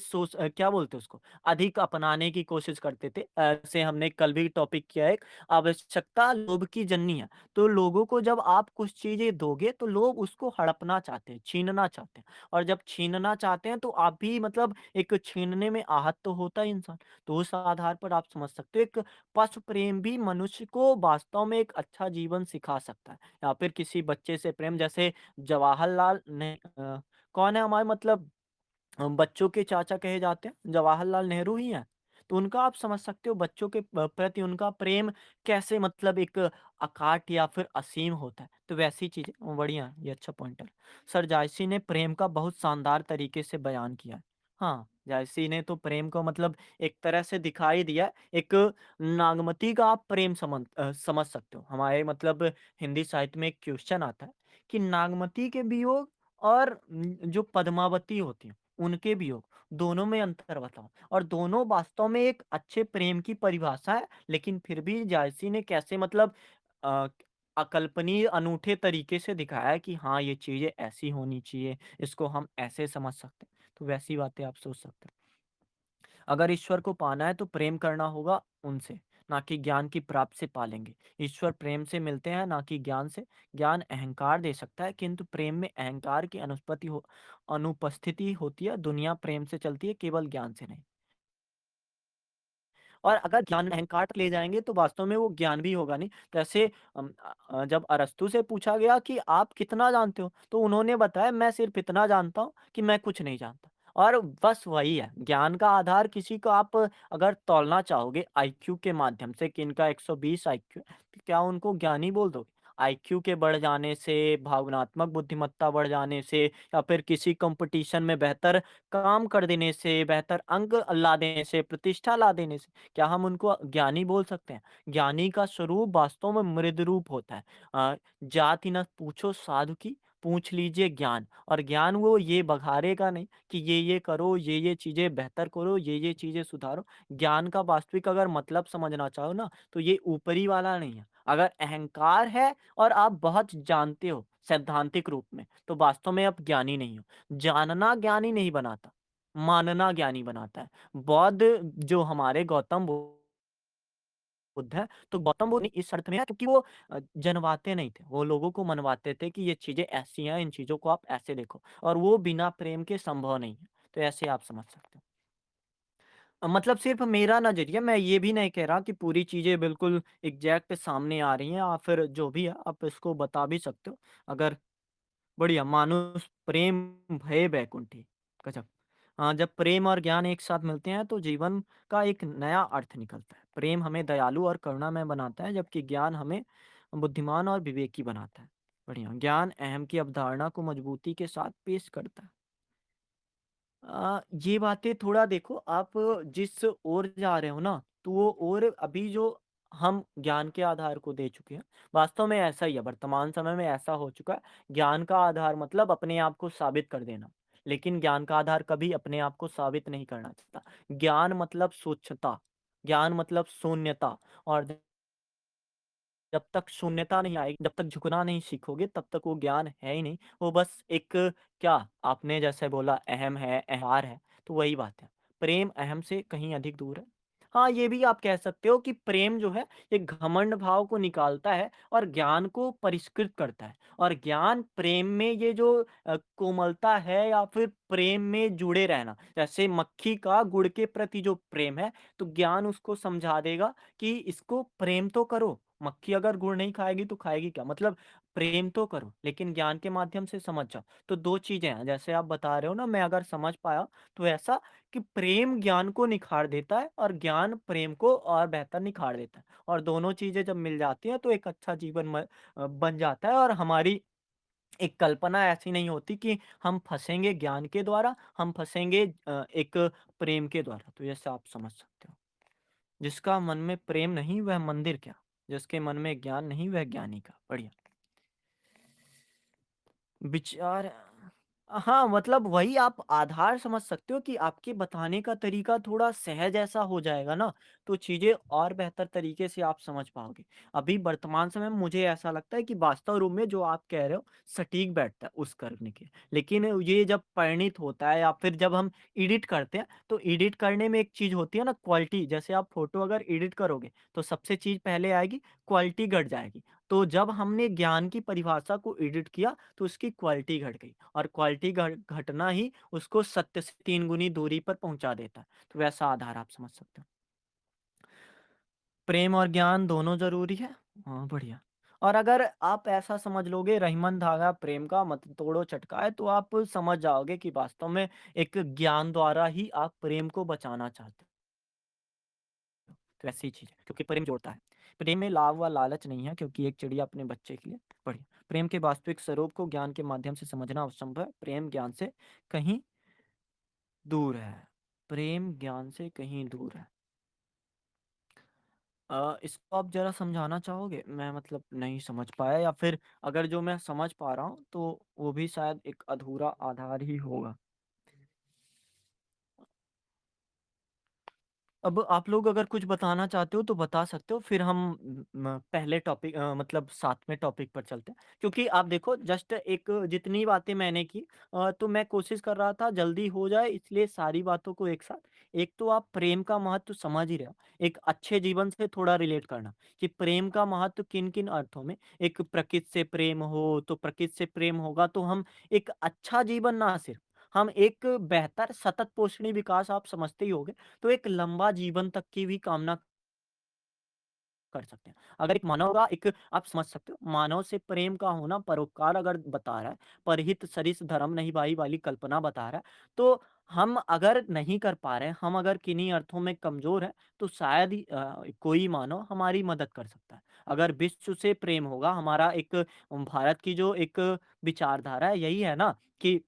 क्या बोलते हैं उसको, अधिक अपनाने की कोशिश करते थे। ऐसे हमने कल भी टॉपिक किया है, एक आवश्यकता लोभ की जननी है। तो लोगों को जब आप कुछ चीज़ें दोगे, तो लोग उसको हड़पना चाहते हैं, छीनना चाहते हैं। और जब छीनना चाहते हैं तो आप भी मतलब एक छीनने में आहत तो होता है इंसान। तो उस आधार पर आप समझ सकते हो एक पशु प्रेम भी मनुष्य को वास्तव में एक अच्छा जीवन सिखा सकता है। या फिर किसी बच्चे से प्रेम जैसे कौन है हमारे मतलब बच्चों के चाचा कहे जाते हैं, जवाहरलाल नेहरू ही हैं। तो उनका आप समझ सकते हो बच्चों के प्रति उनका प्रेम कैसे मतलब एक अकाट या फिर असीम होता है। तो वैसी चीज़ें बढ़िया है, ये अच्छा पॉइंट है। सर जायसी ने प्रेम का बहुत शानदार तरीके से बयान किया है। हाँ, जायसी ने तो प्रेम को मतलब एक तरह से दिखाई दिया है। एक नागमती का आप प्रेम समझ सकते हो। हमारे मतलब हिंदी साहित्य में एक क्वेश्चन आता है कि नागमती के वियोग और जो पद्मावती होती हैं उनके वियोग, दोनों में अंतर बताओ। और दोनों वास्तव में एक अच्छे प्रेम की परिभाषा है, लेकिन फिर भी जायसी ने कैसे मतलब अ, अकल्पनीय अनूठे तरीके से दिखाया है कि हाँ, ये चीज़ें ऐसी होनी चाहिए, इसको हम ऐसे समझ सकते हैं। तो वैसी बातें आप सोच सकते हैं। अगर ईश्वर को पाना है तो प्रेम करना होगा उनसे, ना कि ज्ञान की प्राप्ति से पालेंगे। ईश्वर प्रेम से मिलते हैं, ना कि ज्ञान से। ज्ञान अहंकार दे सकता है, किंतु प्रेम में अहंकार की अनुपस्थिति होती है। दुनिया प्रेम से चलती है, केवल ज्ञान से नहीं। और अगर ज्ञान अहंकार तक ले जाएँगे तो वास्तव में वो ज्ञान भी होगा नहीं। जैसे जब अरस्तू से पूछा गया कि आप कितना जानते हो? तो उन्होंने बताया मैं सिर्फ़ इतना जानता हूँ कि मैं कुछ नहीं जानता। और बस वही है, ज्ञान का आधार किसी को आप अगर तौलना चाहोगे आईक्यू के माध्यम से कि इनका 120 आईक्यू है, तो क्या उनको ज्ञानी बोल दोगे? आईक्यू के बढ़ जाने से, भावनात्मक बुद्धिमत्ता बढ़ जाने से या फिर किसी कॉम्पिटिशन में बेहतर काम कर देने से, बेहतर अंक ला देने से, प्रतिष्ठा ला देने से क्या हम उनको ज्ञानी बोल सकते हैं? ज्ञानी का स्वरूप वास्तव में मृद रूप होता है। जाति न पूछो साधु की, पूछ लीजिए ज्ञान। और ज्ञान वो ये बघारेगा नहीं कि ये करो, ये चीज़ें बेहतर करो, ये चीज़ें सुधारो। ज्ञान का वास्तविक अगर मतलब समझना चाहो ना, तो ये ऊपरी वाला नहीं है। अगर अहंकार है और आप बहुत जानते हो सैद्धांतिक रूप में, तो वास्तव में आप ज्ञानी नहीं हो। जानना ज्ञानी नहीं बनाता, मानना ज्ञानी बनाता है। बौद्ध जो हमारे गौतम बुद्ध है, तो गौतम बुद्ध इस अर्थ में है क्योंकि वो जनवाते नहीं थे। वो लोगों को मनवाते थे कि ये चीज़ें ऐसी हैं, इन चीज़ों को आप ऐसे देखो और वो बिना प्रेम के संभव नहीं है। तो ऐसे आप समझ सकते हो। मतलब सिर्फ़ मेरा नज़रिया, मैं ये भी नहीं कह रहा कि पूरी चीज़ें बिल्कुल एग्ज़ैक्ट सामने आ रही हैं या फिर जो भी है आप इसको बता भी सकते हो। अगर बढ़िया, मानुष प्रेम भये बैकुंठी। गज़ब! जब प्रेम और ज्ञान एक साथ मिलते हैं तो जीवन का एक नया अर्थ निकलता है। प्रेम हमें दयालु और करुणामय बनाता है, जबकि ज्ञान हमें बुद्धिमान और विवेकी बनाता है। बढ़िया, ज्ञान अहम की अवधारणा को मजबूती के साथ पेश करता है। ये बातें थोड़ा देखो, आप जिस ओर जा रहे हो ना, तो वो ओर अभी जो हम ज्ञान के आधार को दे चुके हैं, वास्तव में ऐसा ही है, वर्तमान समय में ऐसा हो चुका है। ज्ञान का आधार मतलब अपने आप को साबित कर देना, लेकिन ज्ञान का आधार कभी अपने आप को साबित नहीं करना चाहता। ज्ञान मतलब स्वच्छता, ज्ञान मतलब शून्यता। और जब तक शून्यता नहीं आएगी, जब तक झुकना नहीं सीखोगे, तब तक वो ज्ञान है ही नहीं। वो बस एक, क्या आपने जैसे बोला, अहम है, अहंकार है, तो वही बात है। प्रेम अहम से कहीं अधिक दूर है। हाँ, ये भी आप कह सकते हो कि प्रेम जो है, ये घमंड भाव को निकालता है और ज्ञान को परिष्कृत करता है। और ज्ञान प्रेम में ये जो कोमलता है या फिर प्रेम में जुड़े रहना, जैसे मक्खी का गुड़ के प्रति जो प्रेम है, तो ज्ञान उसको समझा देगा कि इसको प्रेम तो करो। मक्खी अगर गुड़ नहीं खाएगी तो खाएगी क्या? मतलब प्रेम तो करो, लेकिन ज्ञान के माध्यम से समझ जाओ। तो 2 चीज़ें हैं, जैसे आप बता रहे हो ना, मैं अगर समझ पाया तो ऐसा कि प्रेम ज्ञान को निखार देता है और ज्ञान प्रेम को और बेहतर निखार देता है। और दोनों चीज़ें जब मिल जाती हैं तो एक अच्छा जीवन बन जाता है और हमारी एक कल्पना ऐसी नहीं होती कि हम फँसेंगे ज्ञान के द्वारा, हम फँसेंगे एक प्रेम के द्वारा। तो जैसे आप समझ सकते हो। जिसका मन में प्रेम नहीं वह मंदिर क्या, जिसके मन में ज्ञान नहीं वह ज्ञानी का। बढ़िया विचार। हाँ, मतलब वही आप आधार समझ सकते हो कि आपके बताने का तरीका थोड़ा सहज ऐसा हो जाएगा ना, तो चीज़ें और बेहतर तरीके से आप समझ पाओगे। अभी वर्तमान समय में मुझे ऐसा लगता है कि वास्तव रूप में जो आप कह रहे हो, सटीक बैठता है उस करने के। लेकिन ये जब परिणित होता है या फिर जब हम एडिट करते हैं, तो एडिट करने में एक चीज़ होती है ना, क्वालिटी। जैसे आप फ़ोटो अगर एडिट करोगे, तो सबसे चीज़ पहले आएगी, क्वालिटी घट जाएगी। तो जब हमने ज्ञान की परिभाषा को एडिट किया, तो उसकी क्वालिटी घट गई और क्वालिटी घटना ही उसको सत्य से 3 गुनी दूरी पर पहुँचा देता है। तो वैसा आधार आप समझ सकते हो। प्रेम और ज्ञान दोनों ज़रूरी है। हाँ, बढ़िया। और अगर आप ऐसा समझ लोगे, रहीमन धागा प्रेम का मत तोड़ो चटकाए, तो आप समझ जाओगे कि वास्तव में एक ज्ञान द्वारा ही आप प्रेम को बचाना चाहते हो। तो ऐसी चीज़ है, क्योंकि प्रेम जोड़ता है। प्रेम में लाभ व लालच नहीं है, क्योंकि एक चिड़िया अपने बच्चे के लिए। बढ़िया। प्रेम के वास्तविक स्वरूप को ज्ञान के माध्यम से समझना असंभव है। प्रेम ज्ञान से कहीं दूर है। प्रेम ज्ञान से कहीं दूर है। इसको आप ज़रा समझाना चाहोगे? मैं मतलब नहीं समझ पाया, या फिर अगर जो मैं समझ पा रहा हूँ, तो वो भी शायद एक अधूरा आधार ही होगा। अब आप लोग अगर कुछ बताना चाहते हो तो बता सकते हो, फिर हम पहले टॉपिक मतलब 7वें टॉपिक पर चलते हैं। क्योंकि आप देखो, जस्ट एक जितनी बातें मैंने की, तो मैं कोशिश कर रहा था जल्दी हो जाए, इसलिए सारी बातों को एक साथ एक तो आप प्रेम का महत्व समझ ही रहे हो, एक अच्छे जीवन से थोड़ा रिलेट करना कि प्रेम का महत्व किन-किन अर्थों में, एक प्रकृति से प्रेम हो, तो प्रकृति से प्रेम होगा तो हम एक अच्छा जीवन ना सिर्फ, हम एक बेहतर सतत पोषणी विकास आप समझते ही होंगे, तो एक लंबा जीवन तक की भी कामना कर सकते हैं। अगर एक मानव का एक आप समझ सकते हो, मानव से प्रेम का होना परोपकार अगर बता रहा है, परहित सरिस धर्म नहीं भाई वाली कल्पना बता रहा है, तो हम अगर नहीं कर पा रहे हैं, हम अगर किन्हीं अर्थों में कमज़ोर हैं, तो शायद ही कोई मानव हमारी मदद कर सकता है। अगर विश्व से प्रेम होगा, हमारा एक भारत की जो एक विचारधारा है, यही है ना कि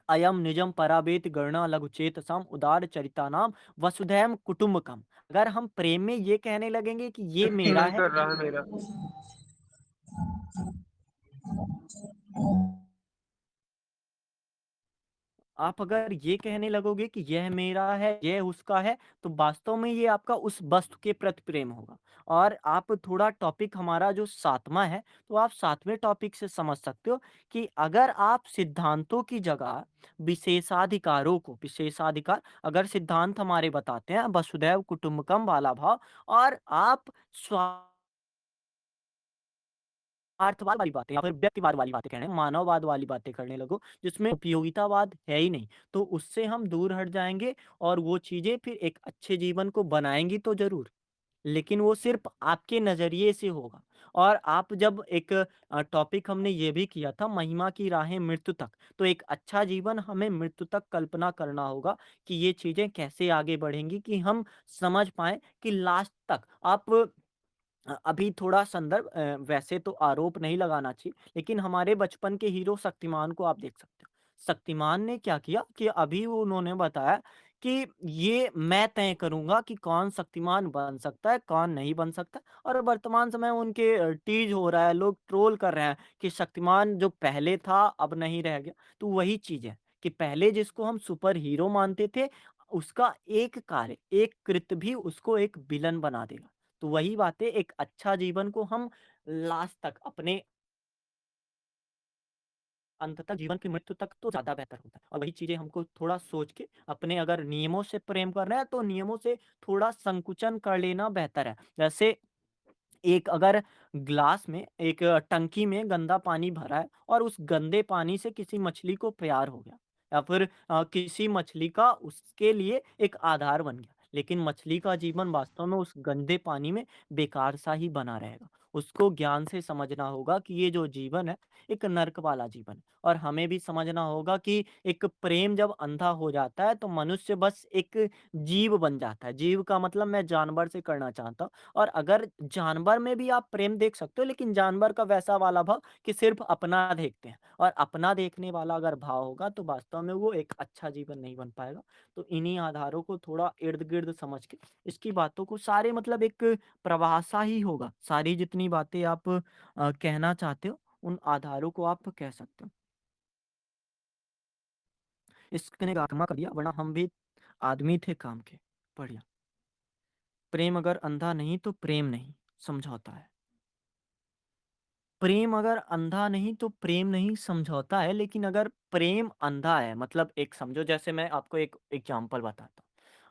अयम निजम पराबेत गणना लघुचेतसाम उदार चरितानाम वसुधैव कुटुम्बकम। अगर हम प्रेम में ये कहने लगेंगे कि ये मेरा मन है, कर रहा है मेरा। आप अगर ये कहने लगोगे कि यह मेरा है, यह उसका है, तो वास्तव में ये आपका उस वस्तु के प्रति प्रेम होगा। और आप थोड़ा टॉपिक हमारा जो 7वाँ है, तो आप 7वें टॉपिक से समझ सकते हो कि अगर आप सिद्धांतों की जगह विशेषाधिकार अगर सिद्धांत हमारे बताते हैं वसुधैव कुटुंबकम वाला भाव, और आप स्वा स्वार्थवाद वाली बातें या फिर व्यक्तिवाद वाली बातें कह रहे हैं, मानववाद वाली बातें करने लगो, जिसमें उपयोगितावाद है ही नहीं, तो उससे हम दूर हट जाएँगे और वो चीज़ें फिर एक अच्छे जीवन को बनाएँगी तो ज़रूर, लेकिन वो सिर्फ़ आपके नज़रिए से होगा। और आप जब एक टॉपिक हमने ये भी किया था महिमा की राहें मृत्यु तक, तो एक अच्छा जीवन हमें मृत्यु तक कल्पना करना होगा कि ये चीज़ें कैसे आगे बढ़ेंगी कि हम समझ पाएँ कि लास्ट तक आप अभी थोड़ा संदर्भ वैसे तो आरोप नहीं लगाना चाहिए, लेकिन हमारे बचपन के हीरो शक्तिमान को आप देख सकते हो। शक्तिमान ने क्या किया कि अभी वो उन्होंने बताया कि ये मैं तय करूँगा कि कौन शक्तिमान बन सकता है, कौन नहीं बन सकता, और वर्तमान समय में उनके टीज़ हो रहा है, लोग ट्रोल कर रहे हैं कि शक्तिमान जो पहले था अब नहीं रह गया। तो वही चीज़ है कि पहले जिसको हम सुपर हीरो मानते थे, उसका एक कार्य, एक कृत्य भी उसको एक विलन बना देगा। तो वही बातें एक अच्छा जीवन को हम लास्ट तक अपने अंत तक जीवन की मृत्यु तक तो ज़्यादा बेहतर होता है, और वही चीज़ें हमको थोड़ा सोच के अपने अगर नियमों से प्रेम कर रहे हैं तो नियमों से थोड़ा संकुचन कर लेना बेहतर है। जैसे एक अगर ग्लास में एक टंकी में गंदा पानी भरा है और उस गंदे पानी से किसी मछली को प्यार हो गया, या फिर किसी मछली का उसके लिए एक आधार बन गया, लेकिन मछली का जीवन वास्तव में उस गंदे पानी में बेकार सा ही बना रहेगा। उसको ज्ञान से समझना होगा कि ये जो जीवन है एक नर्क वाला जीवन है, और हमें भी समझना होगा कि एक प्रेम जब अंधा हो जाता है तो मनुष्य बस एक जीव बन जाता है। जीव का मतलब मैं जानवर से करना चाहता हूँ। और अगर जानवर में भी आप प्रेम देख सकते हो, लेकिन जानवर का वैसा वाला भाव कि सिर्फ़ अपना देखते हैं, और अपना देखने वाला अगर भाव होगा तो वास्तव में वो एक अच्छा जीवन नहीं बन पाएगा। तो इन्हीं आधारों को थोड़ा इर्द-गिर्द समझ के इसकी बातों को सारे मतलब एक प्रवाह-सा ही होगा। सारी जितनी बातें आप कहना चाहते हो, उन आधारों को आप कह सकते हो। इश्क ने रागमा कर दिया वरना हम भी आदमी थे काम के। बढ़िया। प्रेम अगर अंधा नहीं तो प्रेम नहीं, समझौता है। प्रेम अगर अंधा नहीं तो प्रेम नहीं, समझौता है, लेकिन अगर प्रेम अंधा है मतलब एक समझो, जैसे मैं आपको एक एग्जांपल बताता हूँ।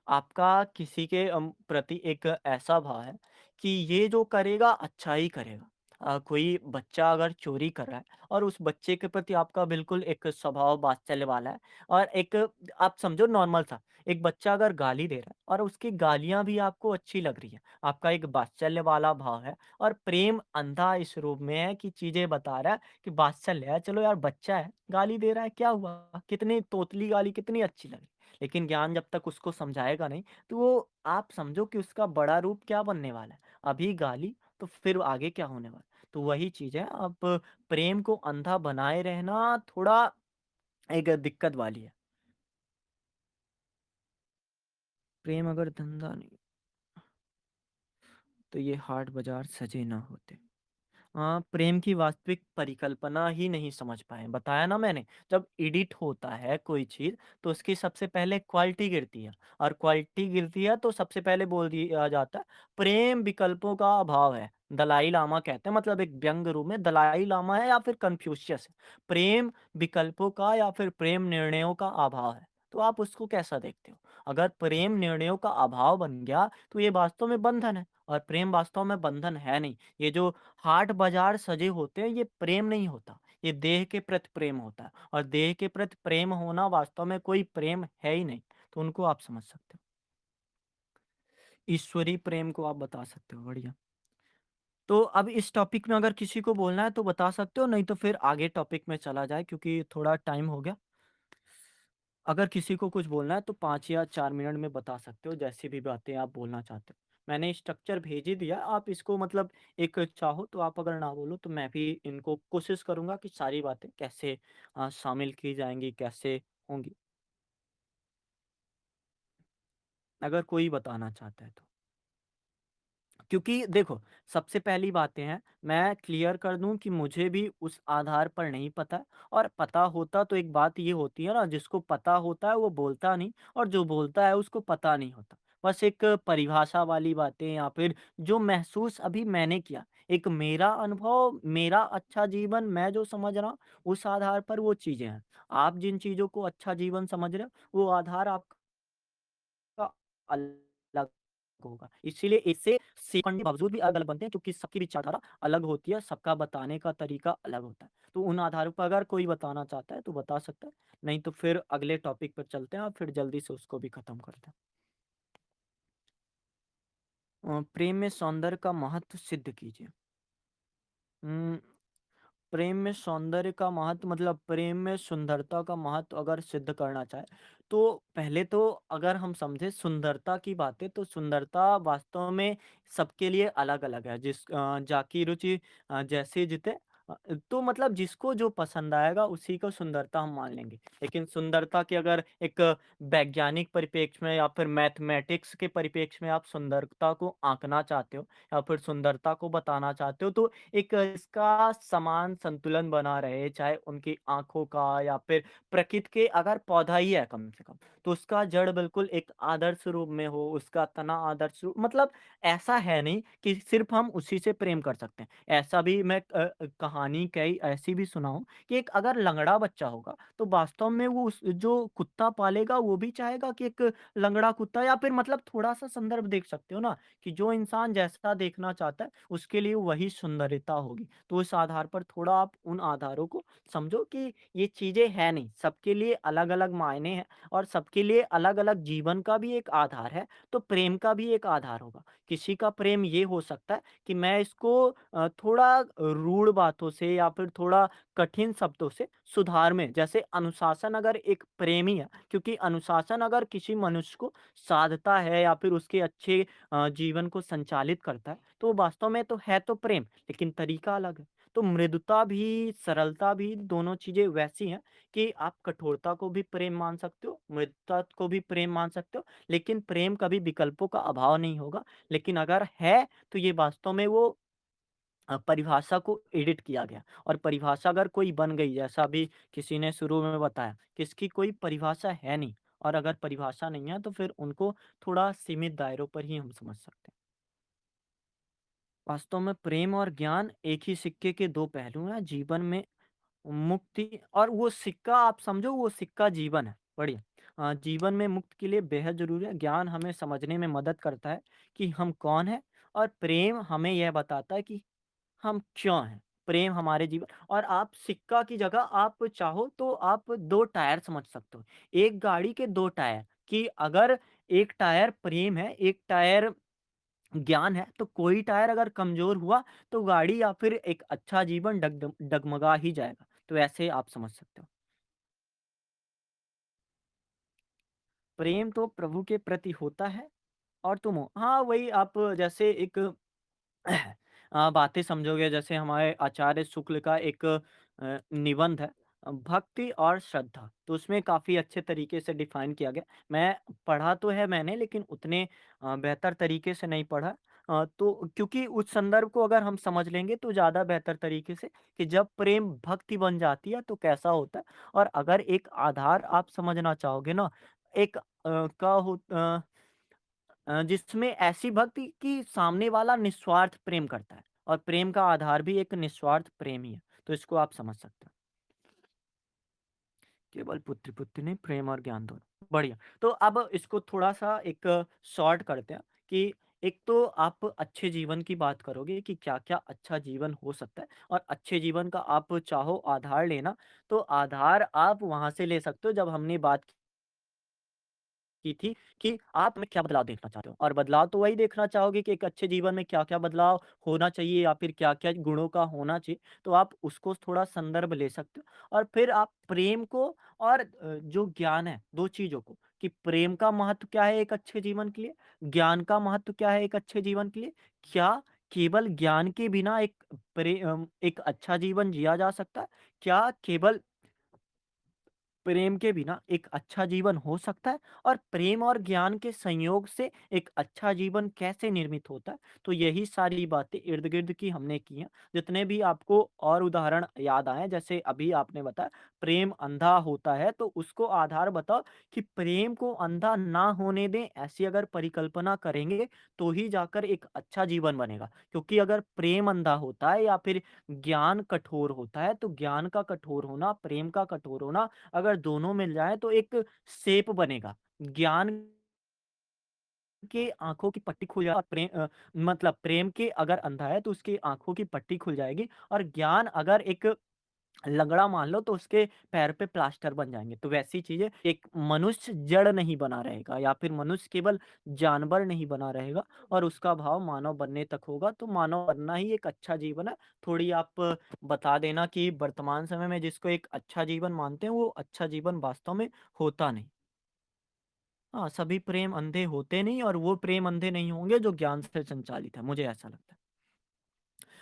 आपका किसी के प्रति एक ऐसा भाव है कि ये जो करेगा अच्छा ही करेगा। कोई बच्चा अगर चोरी कर रहा है और उस बच्चे के प्रति आपका बिल्कुल एक स्वभाव वात्सल्य वाला है, और एक आप समझो नॉर्मल सा एक बच्चा अगर गाली दे रहा है और उसकी गालियाँ भी आपको अच्छी लग रही है, आपका एक वात्सल्य वाला भाव है, और प्रेम अंधा इस रूप में है कि चीज़ें बता रहा है कि वात्सल्य है, चलो यार बच्चा है, गाली दे रहा है, क्या हुआ? कितनी तोतली गाली कितनी अच्छी लगी। लेकिन ज्ञान जब तक उसको समझाएगा नहीं, तो वो आप समझो कि उसका बड़ा रूप क्या बनने वाला है। अभी गाली, तो फिर आगे क्या होने वाला है। तो वही चीज़ है, अब प्रेम को अंधा बनाए रहना थोड़ा एक दिक्कत वाली है। प्रेम अगर धंधा नहीं, तो ये हाट बाज़ार सजे ना होते। प्रेम की वास्तविक परिकल्पना ही नहीं समझ पाए। बताया ना मैंने, जब एडिट होता है कोई चीज़, तो उसकी सबसे पहले क्वालिटी गिरती है, और क्वालिटी गिरती है तो सबसे पहले बोल दिया जाता है प्रेम विकल्पों का अभाव है। दलाई लामा कहते हैं, मतलब एक व्यंग्य रूप में दलाई लामा है या फिर कन्फ्यूशियस है। प्रेम विकल्पों का या फिर प्रेम निर्णयों का अभाव है। तो आप उसको कैसा देखते हो? अगर प्रेम निर्णयों का अभाव बन गया, तो ये वास्तव में बंधन है और प्रेम वास्तव में बंधन है नहीं। ये जो हाट बाज़ार सजे होते हैं, ये प्रेम नहीं होता, ये देह के प्रति प्रेम होता है और देह के प्रति प्रेम होना वास्तव में कोई प्रेम है ही नहीं। तो उनको आप समझ सकते हो। ईश्वरीय प्रेम को आप बता सकते हो, बढ़िया। तो अब इस टॉपिक में अगर किसी को बोलना है तो बता सकते हो, नहीं तो फिर आगे टॉपिक में चला जाए क्योंकि थोड़ा टाइम हो गया। अगर किसी को कुछ बोलना है तो 5 या 4 मिनट में बता सकते हो, जैसी भी बातें आप बोलना चाहते हो। मैंने स्ट्रक्चर भेज ही दिया, आप इसको मतलब एक चाहो तो आप अगर ना बोलो तो मैं भी इनको कोशिश करूँगा कि सारी बातें कैसे शामिल की जाएँगी, कैसे होंगी, अगर कोई बताना चाहता है तो। क्योंकि देखो, सबसे पहली बातें हैं, मैं क्लियर कर दूँ कि मुझे भी उस आधार पर नहीं पता है और पता होता तो एक बात ये होती है ना, जिसको पता होता है वो बोलता नहीं और जो बोलता है उसको पता नहीं होता। बस एक परिभाषा वाली बातें या फिर जो महसूस अभी मैंने किया, एक मेरा अनुभव, मेरा अच्छा जीवन मैं जो समझ रहा हूँ, उस आधार पर वो चीज़ें हैं। आप जिन चीज़ों को अच्छा जीवन समझ रहे हो, वो आधार आपका का अलग होगा। इसीलिए इससे सीखने के बावजूद भी अलग-अलग बनते हैं क्योंकि सबकी विचारधारा अलग होती है, सबका बताने का तरीका अलग होता है। तो उन आधारों पर अगर कोई बताना चाहता है तो बता सकता है, नहीं तो फिर अगले टॉपिक पर चलते हैं और फिर जल्दी से उसको भी खत्म करते हैं। प्रेम में सौंदर्य का महत्व सिद्ध कीजिए। उम प्रेम में सौंदर्य का महत्व मतलब प्रेम में सुंदरता का महत्व अगर सिद्ध करना चाहे तो पहले तो अगर हम समझे सुंदरता की बातें तो सुंदरता वास्तव में सबके लिए अलग-अलग है जाकी रुचि जैसे जिते तो मतलब जिसको जो पसंद आएगा उसी को सुंदरता हम मान लेंगे लेकिन सुंदरता की अगर एक वैज्ञानिक परिप्रेक्ष्य में या फिर मैथमेटिक्स के परिप्रेक्ष्य में आप सुंदरता को आंकना चाहते हो या फिर सुंदरता को बताना चाहते हो तो एक इसका समान संतुलन बना रहे, चाहे उनकी आँखों का या फिर प्रकृति के अगर पौधा ही है कम से कम, तो उसका जड़ बिल्कुल एक आदर्श रूप में हो, उसका तना आदर्श रूप मतलब ऐसा है नहीं कि सिर्फ़ हम उसी से प्रेम कर सकते हैं। ऐसा भी मैं कहानी कई ऐसी भी सुना हूँ कि एक अगर लंगड़ा बच्चा होगा, तो वास्तव में वो उस जो कुत्ता पालेगा, वो भी चाहेगा कि एक लंगड़ा कुत्ता या फिर मतलब थोड़ा-सा संदर्भ देख सकते हो ना कि जो इंसान जैसा देखना चाहता है, उसके लिए वही सुंदरता होगी। तो इस आधार पर थोड़ा आप उन आधारों को समझो कि ये चीज़ें हैं नहीं, सबके लिए अलग-अलग मायने हैं और सबके लिए अलग-अलग जीवन का भी एक आधार है, तो प्रेम का भी एक आधार होगा। किसी का प्रेम ये हो सकता है कि मैं इसको थोड़ा रूढ़ बातों से या फिर थोड़ा कठिन शब्दों से सुधार में जैसे अनुशासन अगर एक प्रेम ही है, क्योंकि अनुशासन अगर किसी मनुष्य को साधता है या फिर उसके अच्छे जीवन को संचालित करता है, तो वास्तव में तो है तो प्रेम, लेकिन तरीका अलग है। तो मृदुता भी, सरलता भी दोनों चीज़ें वैसी हैं कि आप कठोरता को भी प्रेम मान सकते हो, मृदुता को भी प्रेम मान सकते हो, लेकिन प्रेम कभी विकल्पों का अभाव नहीं होगा। लेकिन अगर है, तो ये वास्तव में वो परिभाषा को एडिट किया गया और परिभाषा अगर कोई बन गई, जैसा अभी किसी ने शुरू में बताया कि इसकी कोई परिभाषा है नहीं और अगर परिभाषा नहीं है, तो फिर उनको थोड़ा सीमित दायरों पर ही हम समझ सकते हैं। वास्तव में प्रेम और ज्ञान एक ही सिक्के के 2 पहलू हैं। जीवन में मुक्ति और वो सिक्का आप समझो वो सिक्का जीवन है। बढ़िया। जीवन में मुक्ति के लिए बेहद ज़रूरी है। ज्ञान हमें समझने में मदद करता है कि हम कौन हैं और प्रेम हमें यह बताता है कि हम क्यों हैं? प्रेम हमारे जीवन और आप सिक्का की जगह आप चाहो तो आप 2 टायर समझ सकते हो। एक गाड़ी के 2 टायर कि अगर एक टायर प्रेम है, एक टायर ज्ञान है, तो कोई टायर अगर कमज़ोर हुआ, तो गाड़ी या फिर एक अच्छा जीवन डगमगा ही जाएगा। तो ऐसे आप समझ सकते हो। प्रेम तो प्रभु के प्रति होता है और तुम हो। हाँ, वही आप जैसे एक बातें समझोगे जैसे हमारे आचार्य शुक्ल का एक निबंध है भक्ति और श्रद्धा तो उसमें काफ़ी अच्छे तरीके से डिफाइन किया गया मैं पढ़ा तो है मैंने लेकिन उतने बेहतर तरीके से नहीं पढ़ा तो क्योंकि उस संदर्भ को अगर हम समझ लेंगे तो ज़्यादा बेहतर तरीके से कि जब प्रेम भक्ति बन जाती है तो कैसा होता है और अगर एक आधार आप समझना चाहोगे ना एक का हो जिसमें ऐसी भक्ति कि सामने वाला निस्वार्थ प्रेम करता है और प्रेम का आधार भी एक निस्वार्थ प्रेम ही है। तो इसको आप समझ सकते हो केवल पुत्र-पुत्री नहीं, प्रेम और ज्ञान दोनों। बढ़िया। तो अब इसको थोड़ा-सा एक शॉर्ट करते हैं कि एक तो आप अच्छे जीवन की बात करोगे कि क्या-क्या अच्छा जीवन हो सकता है और अच्छे जीवन का आप चाहो आधार लेना, तो आधार आप वहाँ से ले सकते हो जब हमने बात की थी कि आप में क्या बदलाव देखना चाहते हो और बदलाव तो वही देखना चाहोगे कि एक अच्छे जीवन में क्या-क्या बदलाव होना चाहिए या फिर क्या-क्या गुणों का होना चाहिए, तो आप उसको थोड़ा संदर्भ ले सकते हो और फिर आप प्रेम को और जो ज्ञान है, 2 चीज़ों को कि प्रेम का महत्व क्या है एक अच्छे जीवन के लिए, ज्ञान का महत्व क्या है एक अच्छे जीवन के लिए, क्या केवल ज्ञान के बिना एक अच्छा जीवन जिया जा सकता है? क्या केवल प्रेम के बिना एक अच्छा जीवन हो सकता है और प्रेम और ज्ञान के संयोग से एक अच्छा जीवन कैसे निर्मित होता है तो यही सारी बातें इर्द गिर्द की हमने की हैं जितने भी आपको और उदाहरण याद आए जैसे अभी आपने बताया प्रेम अंधा होता है तो उसको आधार बताओ कि प्रेम को अंधा ना होने दें ऐसी अगर परिकल्पना करेंगे तो ही जाकर एक अच्छा जीवन बनेगा क्योंकि अगर प्रेम अंधा होता है या फिर ज्ञान कठोर होता है तो ज्ञान का कठोर होना प्रेम का कठोर होना अगर दोनों मिल जाएँ तो एक शेप बनेगा। ज्ञान के आँखों की पट्टी खुल जाए और मतलब प्रेम के अगर अंधा है तो उसकी आँखों की पट्टी खुल जाएगी और ज्ञान अगर एक लंगड़ा मान लो तो उसके पैर पे प्लास्टर बन जाएँगे। तो वैसी चीज़ें एक मनुष्य जड़ नहीं बना रहेगा या फिर मनुष्य केवल जानवर नहीं बना रहेगा और उसका भाव मानव बनने तक होगा। तो मानव बनना ही एक अच्छा जीवन है। थोड़ी आप बता देना कि वर्तमान समय में जिसको एक अच्छा जीवन मानते हैं वो अच्छा जीवन वास्तव में होता नहीं। हाँ, सभी प्रेम अंधे होते नहीं और वो प्रेम अंधे नहीं होंगे जो ज्ञान से संचालित है, मुझे ऐसा लगता है।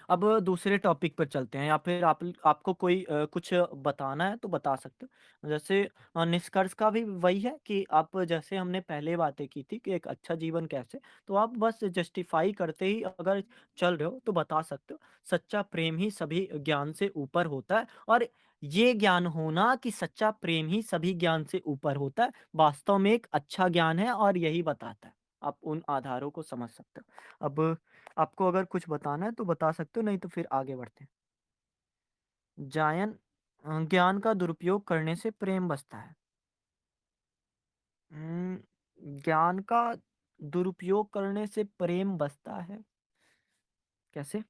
अब दूसरे टॉपिक पर चलते हैं या फिर आपको कोई कुछ बताना है तो बता सकते हो। जैसे निष्कर्ष का भी वही है कि आप जैसे हमने पहले बातें की थी कि एक अच्छा जीवन कैसे, तो आप बस जस्टिफ़ाई करते ही अगर चल रहे हो तो बता सकते हो, सच्चा प्रेम ही सभी ज्ञान से ऊपर होता है और ये ज्ञान होना कि सच्चा प्रेम ही सभी ज्ञान से ऊपर होता है, वास्तव में एक अच्छा ज्ञान है और यही बताता है। आप उन आधारों को समझ सकते हो। अब आपको अगर कुछ बताना है तो बता सकते हो नहीं तो फिर आगे बढ़ते हैं। जायन ज्ञान का दुरुपयोग करने से प्रेम बसता है। ज्ञान का दुरुपयोग करने से प्रेम बसता है, कैसे?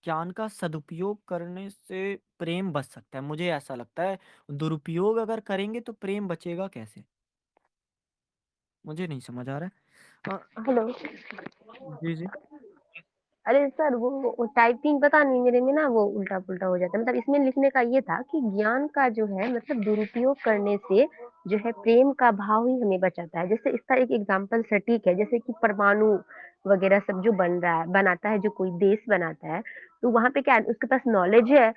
ज्ञान का सदुपयोग करने से प्रेम बच सकता है, मुझे ऐसा लगता है। दुरुपयोग अगर करेंगे तो प्रेम बचेगा कैसे? मुझे नहीं समझ आ रहा है। हेलो। जी, जी। अरे सर वो टाइपिंग पता नहीं मेरे में ना वो उल्टा-पुल्टा हो जाता है। मतलब इसमें लिखने का ये था कि ज्ञान का जो है मतलब दुरुपयोग करने से जो है प्रेम का भाव ही हमें बचाता है। जैसे इसका एक एग्ज़ाम्पल सटीक है जैसे कि परमाणु वग़ैरह सब जो बन रहा है बनाता है जो कोई देश बनाता है, तो वहाँ पे क्या है उसके पास नॉलेज है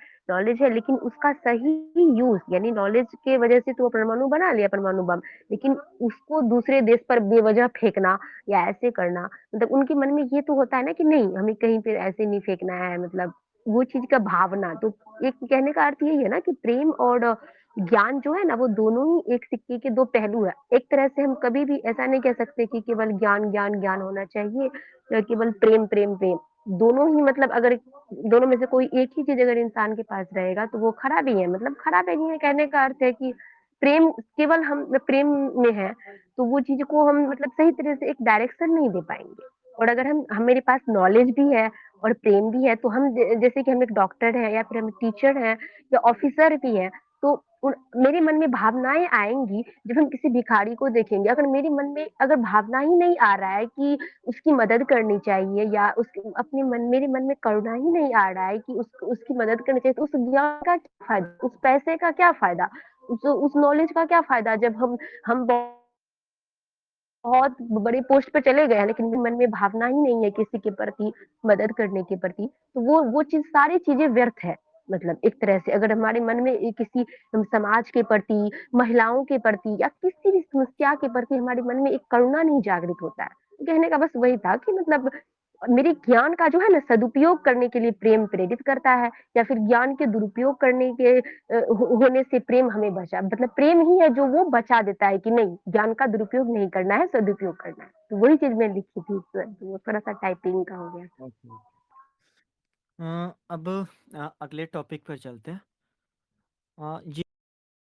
लेकिन उसका सही यूज़ यानी नॉलेज के वज़ह से तो वो परमाणु बना लिया परमाणु बम, लेकिन उसको दूसरे देश पर बेवज़ह फेंकना या ऐसे करना मतलब उनके मन में ये तो होता है ना कि नहीं हमें कहीं पे ऐसे नहीं फेंकना है मतलब वो चीज़ का भावना तो एक कहने का अर्थ यही है ना कि प्रेम और ज्ञान जो है ना वो दोनों ही एक सिक्के के 2 पहलू है। एक तरह से हम कभी भी ऐसा नहीं कह सकते कि केवल ज्ञान होना चाहिए या केवल प्रेम। दोनों ही मतलब अगर दोनों में से कोई एक ही चीज़ अगर इंसान के पास रहेगा तो वो खराब ही है। मतलब खराब नहीं है कहने का अर्थ है कि प्रेम केवल हम प्रेम में है तो वो चीज़ को हम मतलब सही तरह से एक डायरेक्शन नहीं दे पाएँगे। और अगर हम मेरे पास नॉलेज भी है और प्रेम भी है तो हम जैसे कि हम एक डॉक्टर हैं या फिर हम टीचर हैं या ऑफिसर भी हैं, तो मेरे मन में भावनाएँ आएँगी जब हम किसी भिखारी को देखेंगे। अगर मेरे मन में अगर भावना ही नहीं आ रहा है कि उसकी मदद करनी चाहिए या मेरे मन में करुणा ही नहीं आ रहा है कि उसकी मदद करनी चाहिए, तो उस ज्ञान का क्या फ़ायदा? उस पैसे का क्या फ़ायदा? उस नॉलेज का क्या फ़ायदा जब हम बहुत बड़े पोस्ट पे चले गए हैं, लेकिन मन में भावना ही नहीं है किसी के प्रति, मदद करने के प्रति, तो वो चीज़ सारी चीज़ें व्यर्थ है। मतलब एक तरह से अगर हमारे मन में किसी समाज के प्रति, महिलाओं के प्रति या किसी भी समस्या के प्रति हमारे मन में एक करुणा नहीं जागृत होता है। कहने का बस वही था कि मतलब मेरे ज्ञान का जो है ना सदुपयोग करने के लिए प्रेम प्रेरित करता है या फिर ज्ञान के दुरुपयोग करने के होने से प्रेम हमें बचा मतलब प्रेम ही है जो वो बचा देता है कि नहीं ज्ञान का दुरुपयोग नहीं करना है सदुपयोग करना है तो वही चीज मैं लिखी थी सर तो वो थोड़ा सा टाइपिंग का हो गया ओके। अब अगले टॉपिक पर चलते हैं। ये